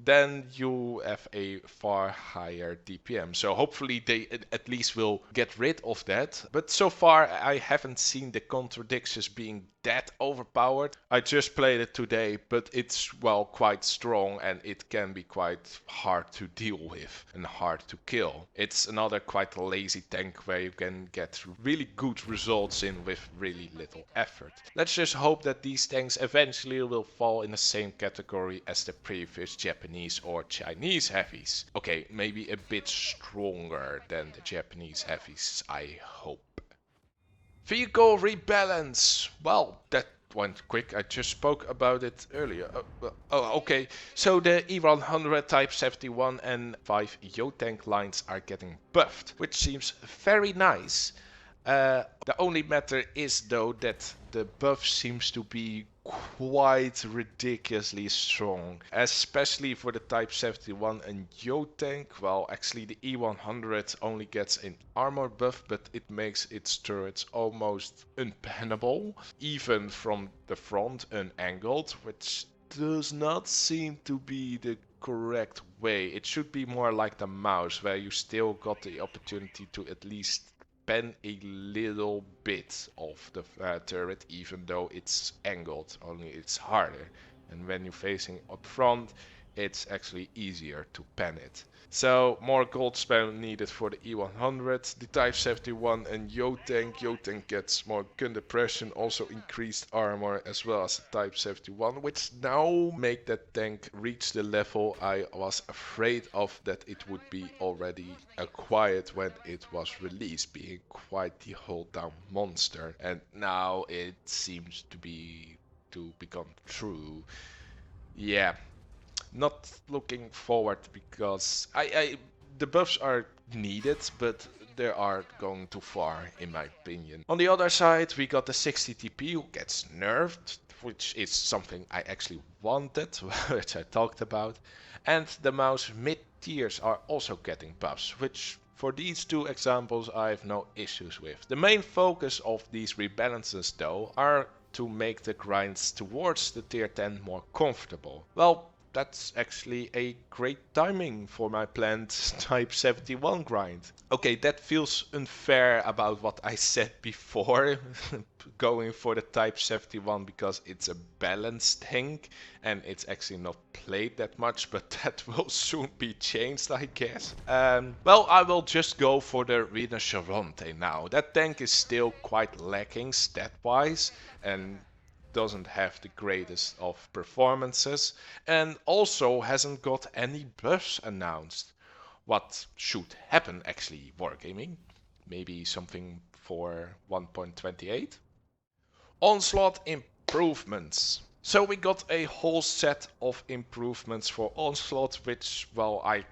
then you have a far higher DPM. So hopefully they at least will get rid of that. But so far I haven't seen the contradictions being that overpowered. I just played it today, but it's, well, quite strong and it can be quite hard to deal with and hard to kill. It's another quite lazy tank where you can get really good results in with really little effort. Let's just hope that these tanks eventually will fall in the same category as the previous Japanese or Chinese heavies. Okay, maybe a bit stronger than the Japanese heavies, I hope. Vehicle rebalance. Well, that went quick. I just spoke about it earlier. Okay. So the E100 Type 71 and 5 Yo-Tank lines are getting buffed, which seems very nice. The only matter is though that the buff seems to be quite ridiculously strong, especially for the Type 71 and Yo-Tank. Well, actually the E100 only gets an armor buff, but it makes its turrets almost unpennable, even from the front unangled, which does not seem to be the correct way. It should be more like the mouse, where you still got the opportunity to at least pen a little bit of the turret, even though it's angled, only it's harder. And when you're facing up front, it's actually easier to pen it. So more gold spam needed for the E100, the Type 71 and Yo-Tank. Yo-Tank gets more gun depression, also increased armor, as well as the Type 71, which now make that tank reach the level I was afraid of that it would be already acquired when it was released, being quite the hold down monster. And now it seems to become true. Yeah, not looking forward because the buffs are needed, but they are going too far in my opinion. On the other side, we got the 60 TP who gets nerfed, which is something I actually wanted, which I talked about. And the mouse mid tiers are also getting buffs, which for these two examples I have no issues with. The main focus of these rebalances though are to make the grinds towards the tier 10 more comfortable. Well, that's actually a great timing for my planned Type 71 grind. Okay, that feels unfair about what I said before, going for the Type 71 because it's a balanced tank and it's actually not played that much, but that will soon be changed, I guess. Well, I will just go for the Rinoceronte now. That tank is still quite lacking stat-wise and doesn't have the greatest of performances and also hasn't got any buffs announced. What should happen actually, Wargaming? Maybe something for 1.28? Onslaught improvements. So we got a whole set of improvements for Onslaught, which, well, I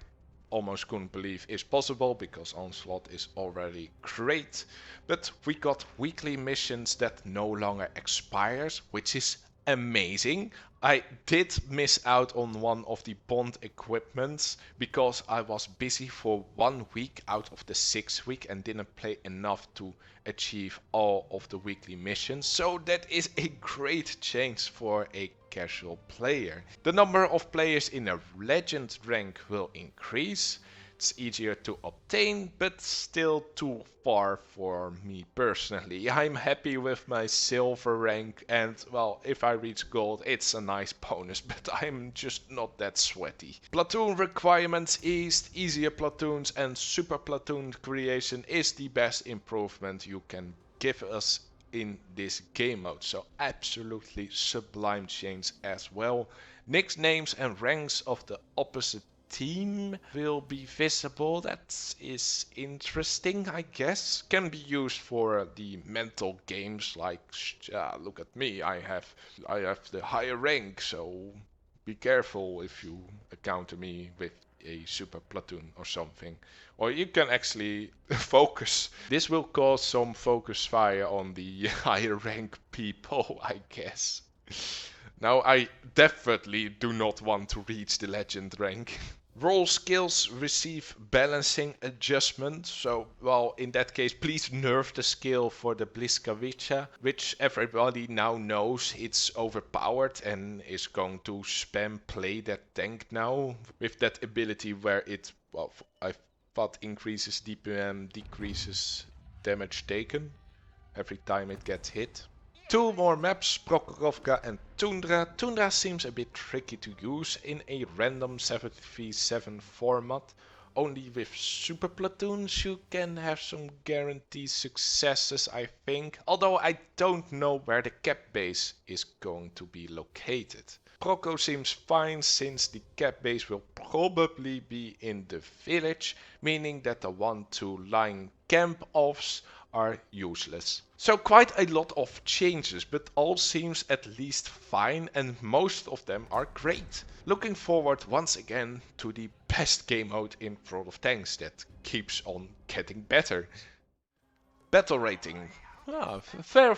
almost couldn't believe is possible because Onslaught is already great. But we got weekly missions that no longer expires, which is amazing. I did miss out on one of the Bond equipments because I was busy for 1 week out of the 6 week and didn't play enough to achieve all of the weekly missions. So that is a great change for a casual player. The number of players in a legend rank will increase. It's easier to obtain, but still too far for me personally. I'm happy with my silver rank and, well, if I reach gold it's a nice bonus, but I'm just not that sweaty. Platoon requirements eased, easier platoons and super platoon creation is the best improvement you can give us in this game mode. So absolutely sublime change as well. Nicknames and ranks of the opposite team will be visible. That is interesting, I guess. Can be used for the mental games like, look at me, I have the higher rank, so be careful if you encounter me with a super platoon or something. Or you can actually focus. This will cause some focus fire on the higher rank people, I guess. Now I definitely do not want to reach the legend rank. Roll skills receive balancing adjustment, so, well, in that case, please nerf the skill for the Bliskavicha, which everybody now knows it's overpowered and is going to spam play that tank now, with that ability where it, well, I thought increases DPM, decreases damage taken every time it gets hit. Two more maps, Prokhorovka and Tundra. Tundra seems a bit tricky to use in a random 7v7 format. Only with super platoons you can have some guaranteed successes, I think. Although I don't know where the cap base is going to be located. Proko seems fine since the cap base will probably be in the village, meaning that the 1-2 line camp offs are useless. So quite a lot of changes, but all seems at least fine and most of them are great. Looking forward once again to the best game mode in World of Tanks that keeps on getting better. Battle rating.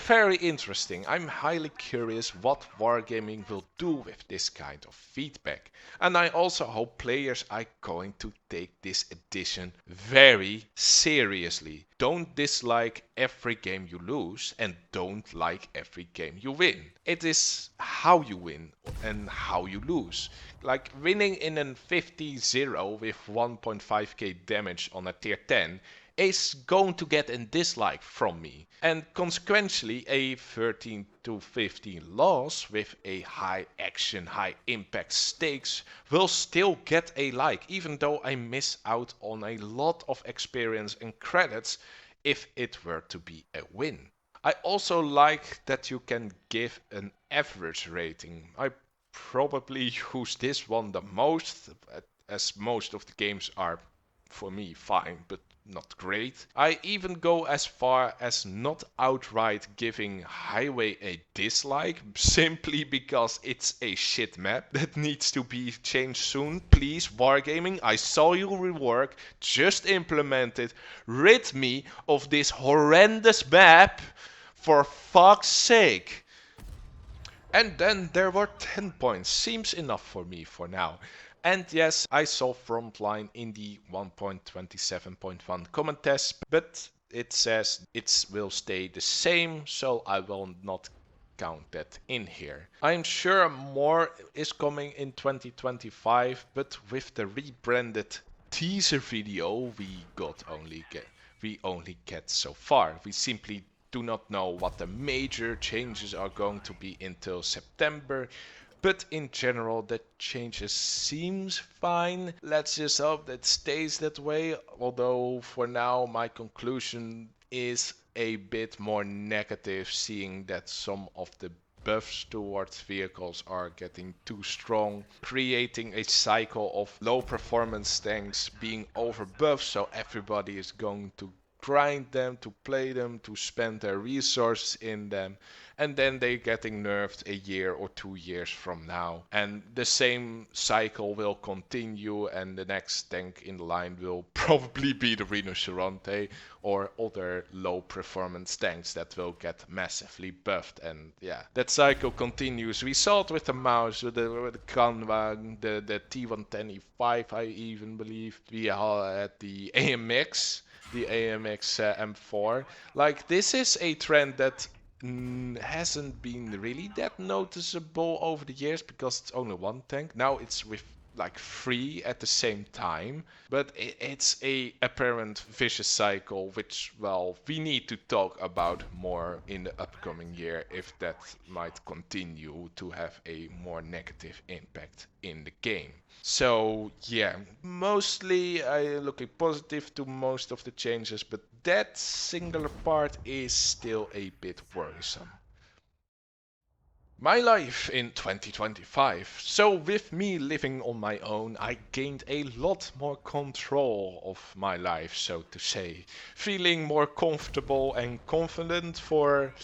Very interesting. I'm highly curious what Wargaming will do with this kind of feedback. And I also hope players are going to take this edition very seriously. Don't dislike every game you lose and don't like every game you win. It is how you win and how you lose. Like winning in a 50-0 with 1.5k damage on a tier 10 is going to get a dislike from me. And consequently a 13-15 loss with a high action, high impact stakes will still get a like, even though I miss out on a lot of experience and credits if it were to be a win. I also like that you can give an average rating. I probably use this one the most, as most of the games are for me fine, but not great. I even go as far as not outright giving Highway a dislike, simply because it's a shit map that needs to be changed soon. Please, Wargaming, I saw your rework, just implement it. Rid me of this horrendous map, for fuck's sake. And then there were 10 points, seems enough for me for now. And yes, I saw Frontline in the 1.27.1 comment test, but it says it will stay the same, so I will not count that in here. I'm sure more is coming in 2025, but with the rebranded teaser video we only get so far. We simply do not know what the major changes are going to be until September. But in general, the changes seems fine. Let's just hope that stays that way. Although for now, my conclusion is a bit more negative, seeing that some of the buffs towards vehicles are getting too strong, creating a cycle of low performance tanks being overbuffed, so everybody is going to grind them, to play them, to spend their resources in them, and then they're getting nerfed a year or 2 years from now. And the same cycle will continue, and the next tank in line will probably be the Rinoceronte or other low performance tanks that will get massively buffed. And yeah, that cycle continues. We saw it with the Mouse, with the Kanwag, the T110E5, I even believe. We had the AMX. The AMX M4. Like, this is a trend that hasn't been really that noticeable over the years because it's only one tank. Now it's with like 3 at the same time, but it's a apparent vicious cycle which, well, we need to talk about more in the upcoming year if that might continue to have a more negative impact in the game. So yeah, mostly I'm looking positive to most of the changes, but that singular part is still a bit worrisome. My life in 2025. So with me living on my own, I gained a lot more control of my life, so to say. Feeling more comfortable and confident for,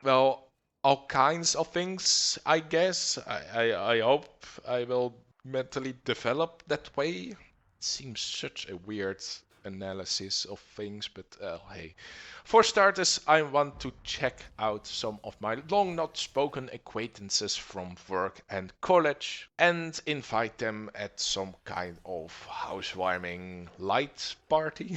well, all kinds of things, I guess. I hope I will mentally develop that way. It seems such a weird analysis of things, but hey. For starters, I want to check out some of my long not spoken acquaintances from work and college and invite them at some kind of housewarming light party.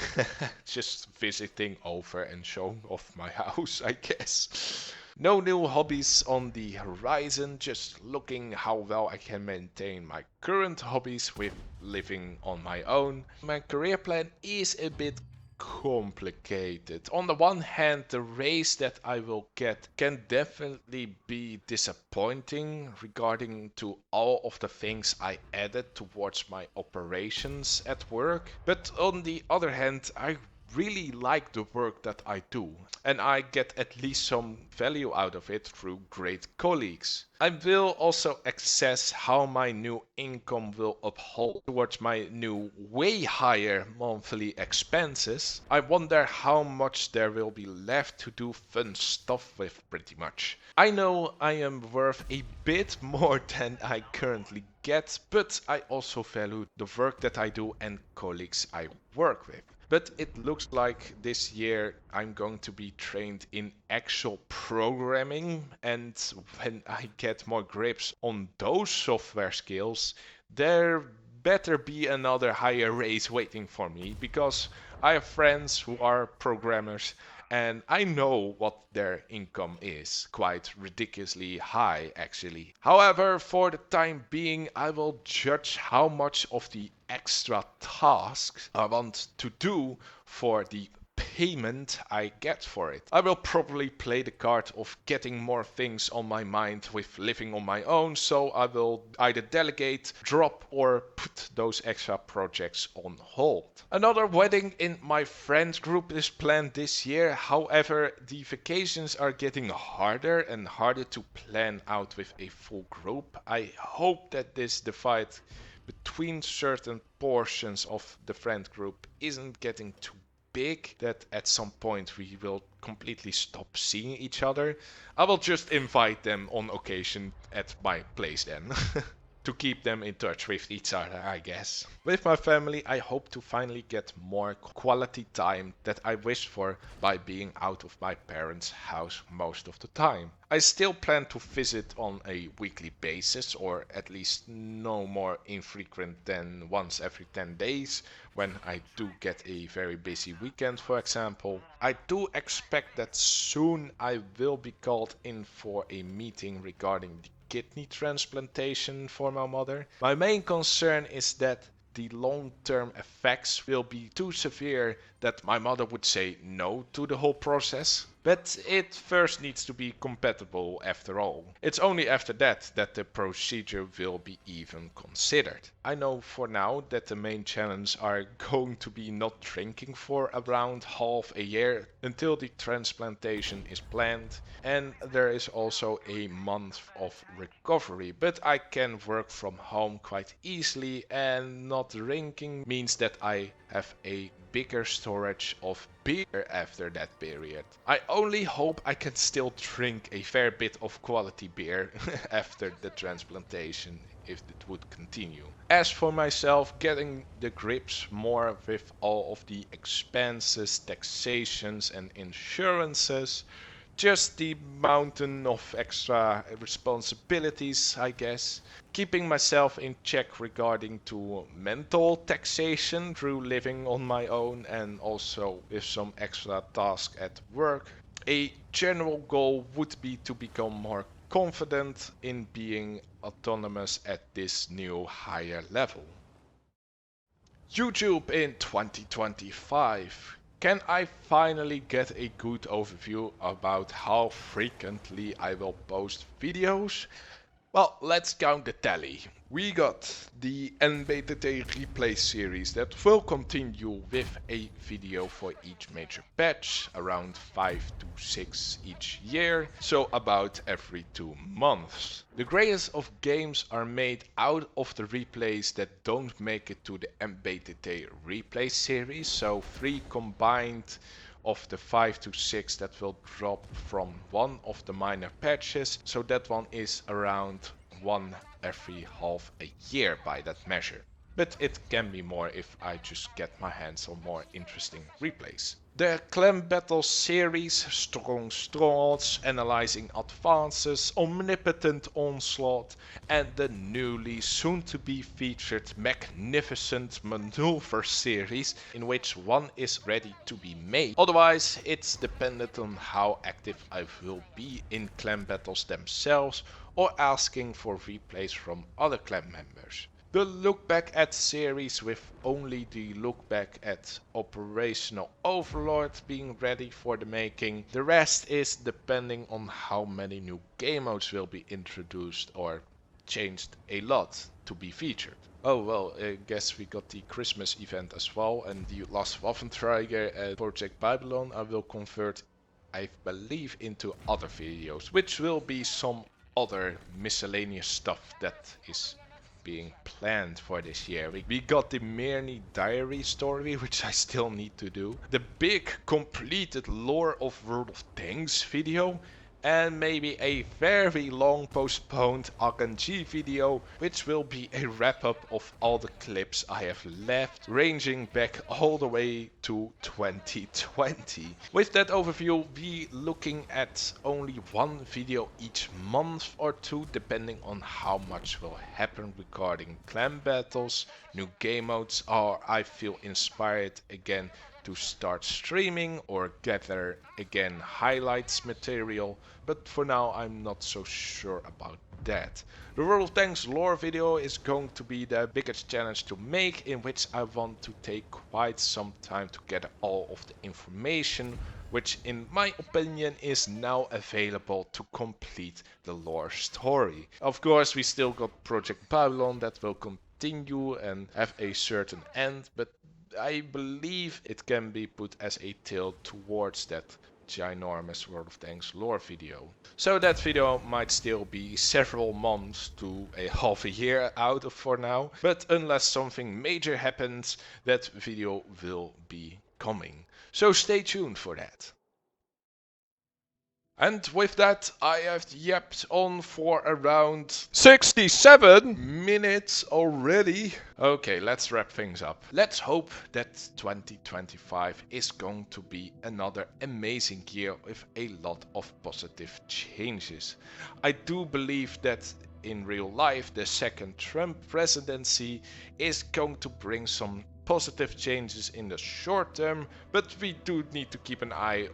Just visiting over and showing off my house, I guess. No new hobbies on the horizon, just looking how well I can maintain my current hobbies with living on my own. My career plan is a bit complicated. On the one hand, the raise that I will get can definitely be disappointing regarding to all of the things I added towards my operations at work. But on the other hand, I really like the work that I do, and I get at least some value out of it through great colleagues. I will also assess how my new income will uphold towards my new way higher monthly expenses. I wonder how much there will be left to do fun stuff with pretty much. I know I am worth a bit more than I currently get, but I also value the work that I do and colleagues I work with. But it looks like this year I'm going to be trained in actual programming, and when I get more grips on those software skills, there better be another higher raise waiting for me, because I have friends who are programmers and I know what their income is. Quite ridiculously high, actually. However, for the time being, I will judge how much of the extra tasks I want to do for the payment I get for it. I will probably play the card of getting more things on my mind with living on my own, so I will either delegate, drop, or put those extra projects on hold. Another wedding in my friend group is planned this year. However, the vacations are getting harder and harder to plan out with a full group. I hope that this divide between certain portions of the friend group isn't getting too big that at some point we will completely stop seeing each other. I will just invite them on occasion at my place then. To keep them in touch with each other, I guess. With my family, I hope to finally get more quality time that I wished for by being out of my parents' house most of the time. I still plan to visit on a weekly basis, or at least no more infrequent than once every 10 days, when I do get a very busy weekend, for example. I do expect that soon I will be called in for a meeting regarding the kidney transplantation for my mother. My main concern is that the long-term effects will be too severe that my mother would say no to the whole process. But it first needs to be compatible after all. It's only after that that the procedure will be even considered. I know for now that the main challenge are going to be not drinking for around half a year until the transplantation is planned, and there is also a month of recovery, but I can work from home quite easily, and not drinking means that I have a bigger storage of beer after that period. I only hope I can still drink a fair bit of quality beer after the transplantation, if it would continue. As for myself, getting the grips more with all of the expenses, taxations and insurances, just the mountain of extra responsibilities, I guess. Keeping myself in check regarding to mental taxation through living on my own, and also with some extra tasks at work. A general goal would be to become more confident in being autonomous at this new higher level. YouTube in 2025. Can I finally get a good overview about how frequently I will post videos? Well, let's count the tally. We got the NBTT replay series that will continue with a video for each major patch, around 5 to 6 each year, so about every 2 months. The greatest of games are made out of the replays that don't make it to the NBTT replay series, so 3 combined of the 5 to 6 that will drop from one of the minor patches, so that one is around one every half a year by that measure. but it can be more if I just get my hands on more interesting replays. The Clan Battle series, strong strolls, analyzing advances, omnipotent onslaught, and the newly soon to be featured magnificent maneuver series, in which one is ready to be made. Otherwise, it's dependent on how active I will be in clan battles themselves or asking for replays from other clan members. The look back at series with only the look back at Operational Overlord being ready for the making. The rest is depending on how many new game modes will be introduced or changed a lot to be featured. Oh well, I guess we got the Christmas event as well, and the last Waffenträger at Project Babylon I will convert, I believe, into other videos, which will be some other miscellaneous stuff that is being planned for this year. We got the Mirny diary story, which I still need to do, the big completed lore of World of Tanks video, and maybe a very long postponed RNG video, which will be a wrap up of all the clips I have left, ranging back all the way to 2020. With that overview, we looking at only one video each month or two, depending on how much will happen regarding clan battles, new game modes, or I feel inspired again to start streaming or gather again highlights material, but for now I'm not so sure about that. The World of Tanks lore video is going to be the biggest challenge to make, in which I want to take quite some time to gather all of the information, which in my opinion is now available to complete the lore story. Of course, we still got Project Babylon that will continue and have a certain end, but I believe it can be put as a tail towards that ginormous World of Tanks lore video. So that video might still be several months to a half a year out for now, but unless something major happens, that video will be coming. So stay tuned for that. And with that, I have yapped on for around 67 minutes already. Okay, let's wrap things up. Let's hope that 2025 is going to be another amazing year with a lot of positive changes. I do believe that in real life, the second Trump presidency is going to bring some positive changes in the short term, but we do need to keep an eye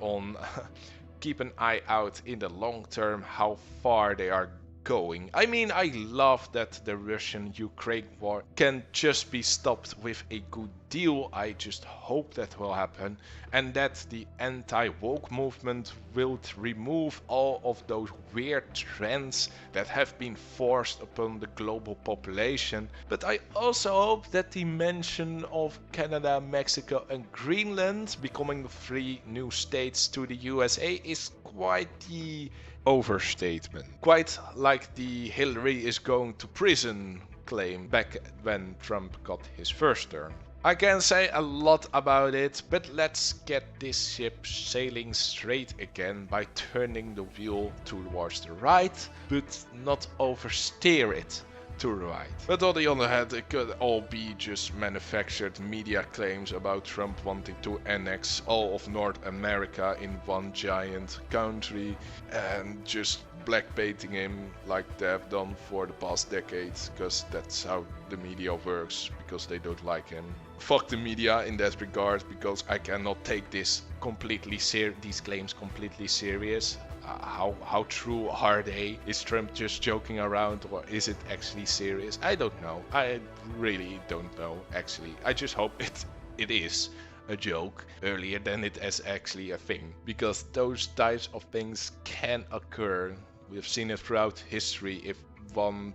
out in the long term how far they are going. I mean, I love that the Russian-Ukraine war can just be stopped with a good deal. I just hope that will happen, and that the anti-woke movement will remove all of those weird trends that have been forced upon the global population. But I also hope that the mention of Canada, Mexico and Greenland becoming 3 new states to the USA is quite the overstatement. Quite like the Hillary is going to prison claim back when Trump got his first term. I can say a lot about it, but let's get this ship sailing straight again by turning the wheel towards the right, but not oversteer it to the right. But on the other hand, it could all be just manufactured media claims about Trump wanting to annex all of North America in one giant country and just blackbaiting him like they have done for the past decades, because that's how the media works, because they don't like him. Fuck the media in that regard, because I cannot take this these claims completely serious. How true are they? Is Trump just joking around, or is it actually serious? I don't know. I really don't know, actually. I just hope it is a joke earlier than it is actually a thing, because those types of things can occur. We've seen it throughout history. If one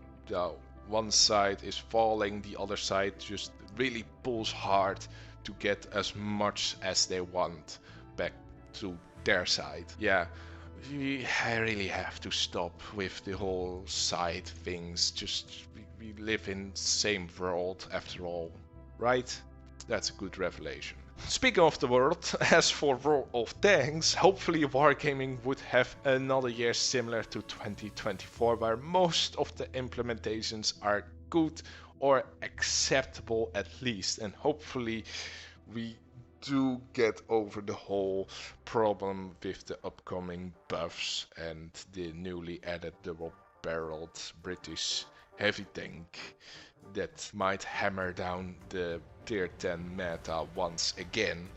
side is falling, the other side just really pulls hard to get as much as they want back to their side. Yeah. I really have to stop with the whole side things. Just we live in the same world after all, right? That's a good revelation. Speaking of the world, as for World of Tanks, hopefully Wargaming would have another year similar to 2024, where most of the implementations are good or acceptable at least, and hopefully we do get over the whole problem with the upcoming buffs and the newly added double-barreled British heavy tank that might hammer down the tier 10 meta once again,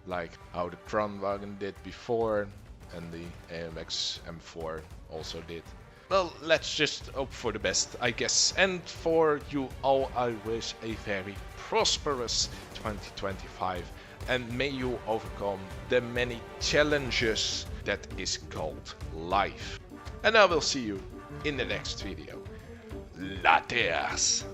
like how the Kranwagen did before and the AMX M4 also did. Well, let's just hope for the best, I guess. And for you all, I wish a very prosperous 2025. And may you overcome the many challenges that is called life. And I will see you in the next video. Laters!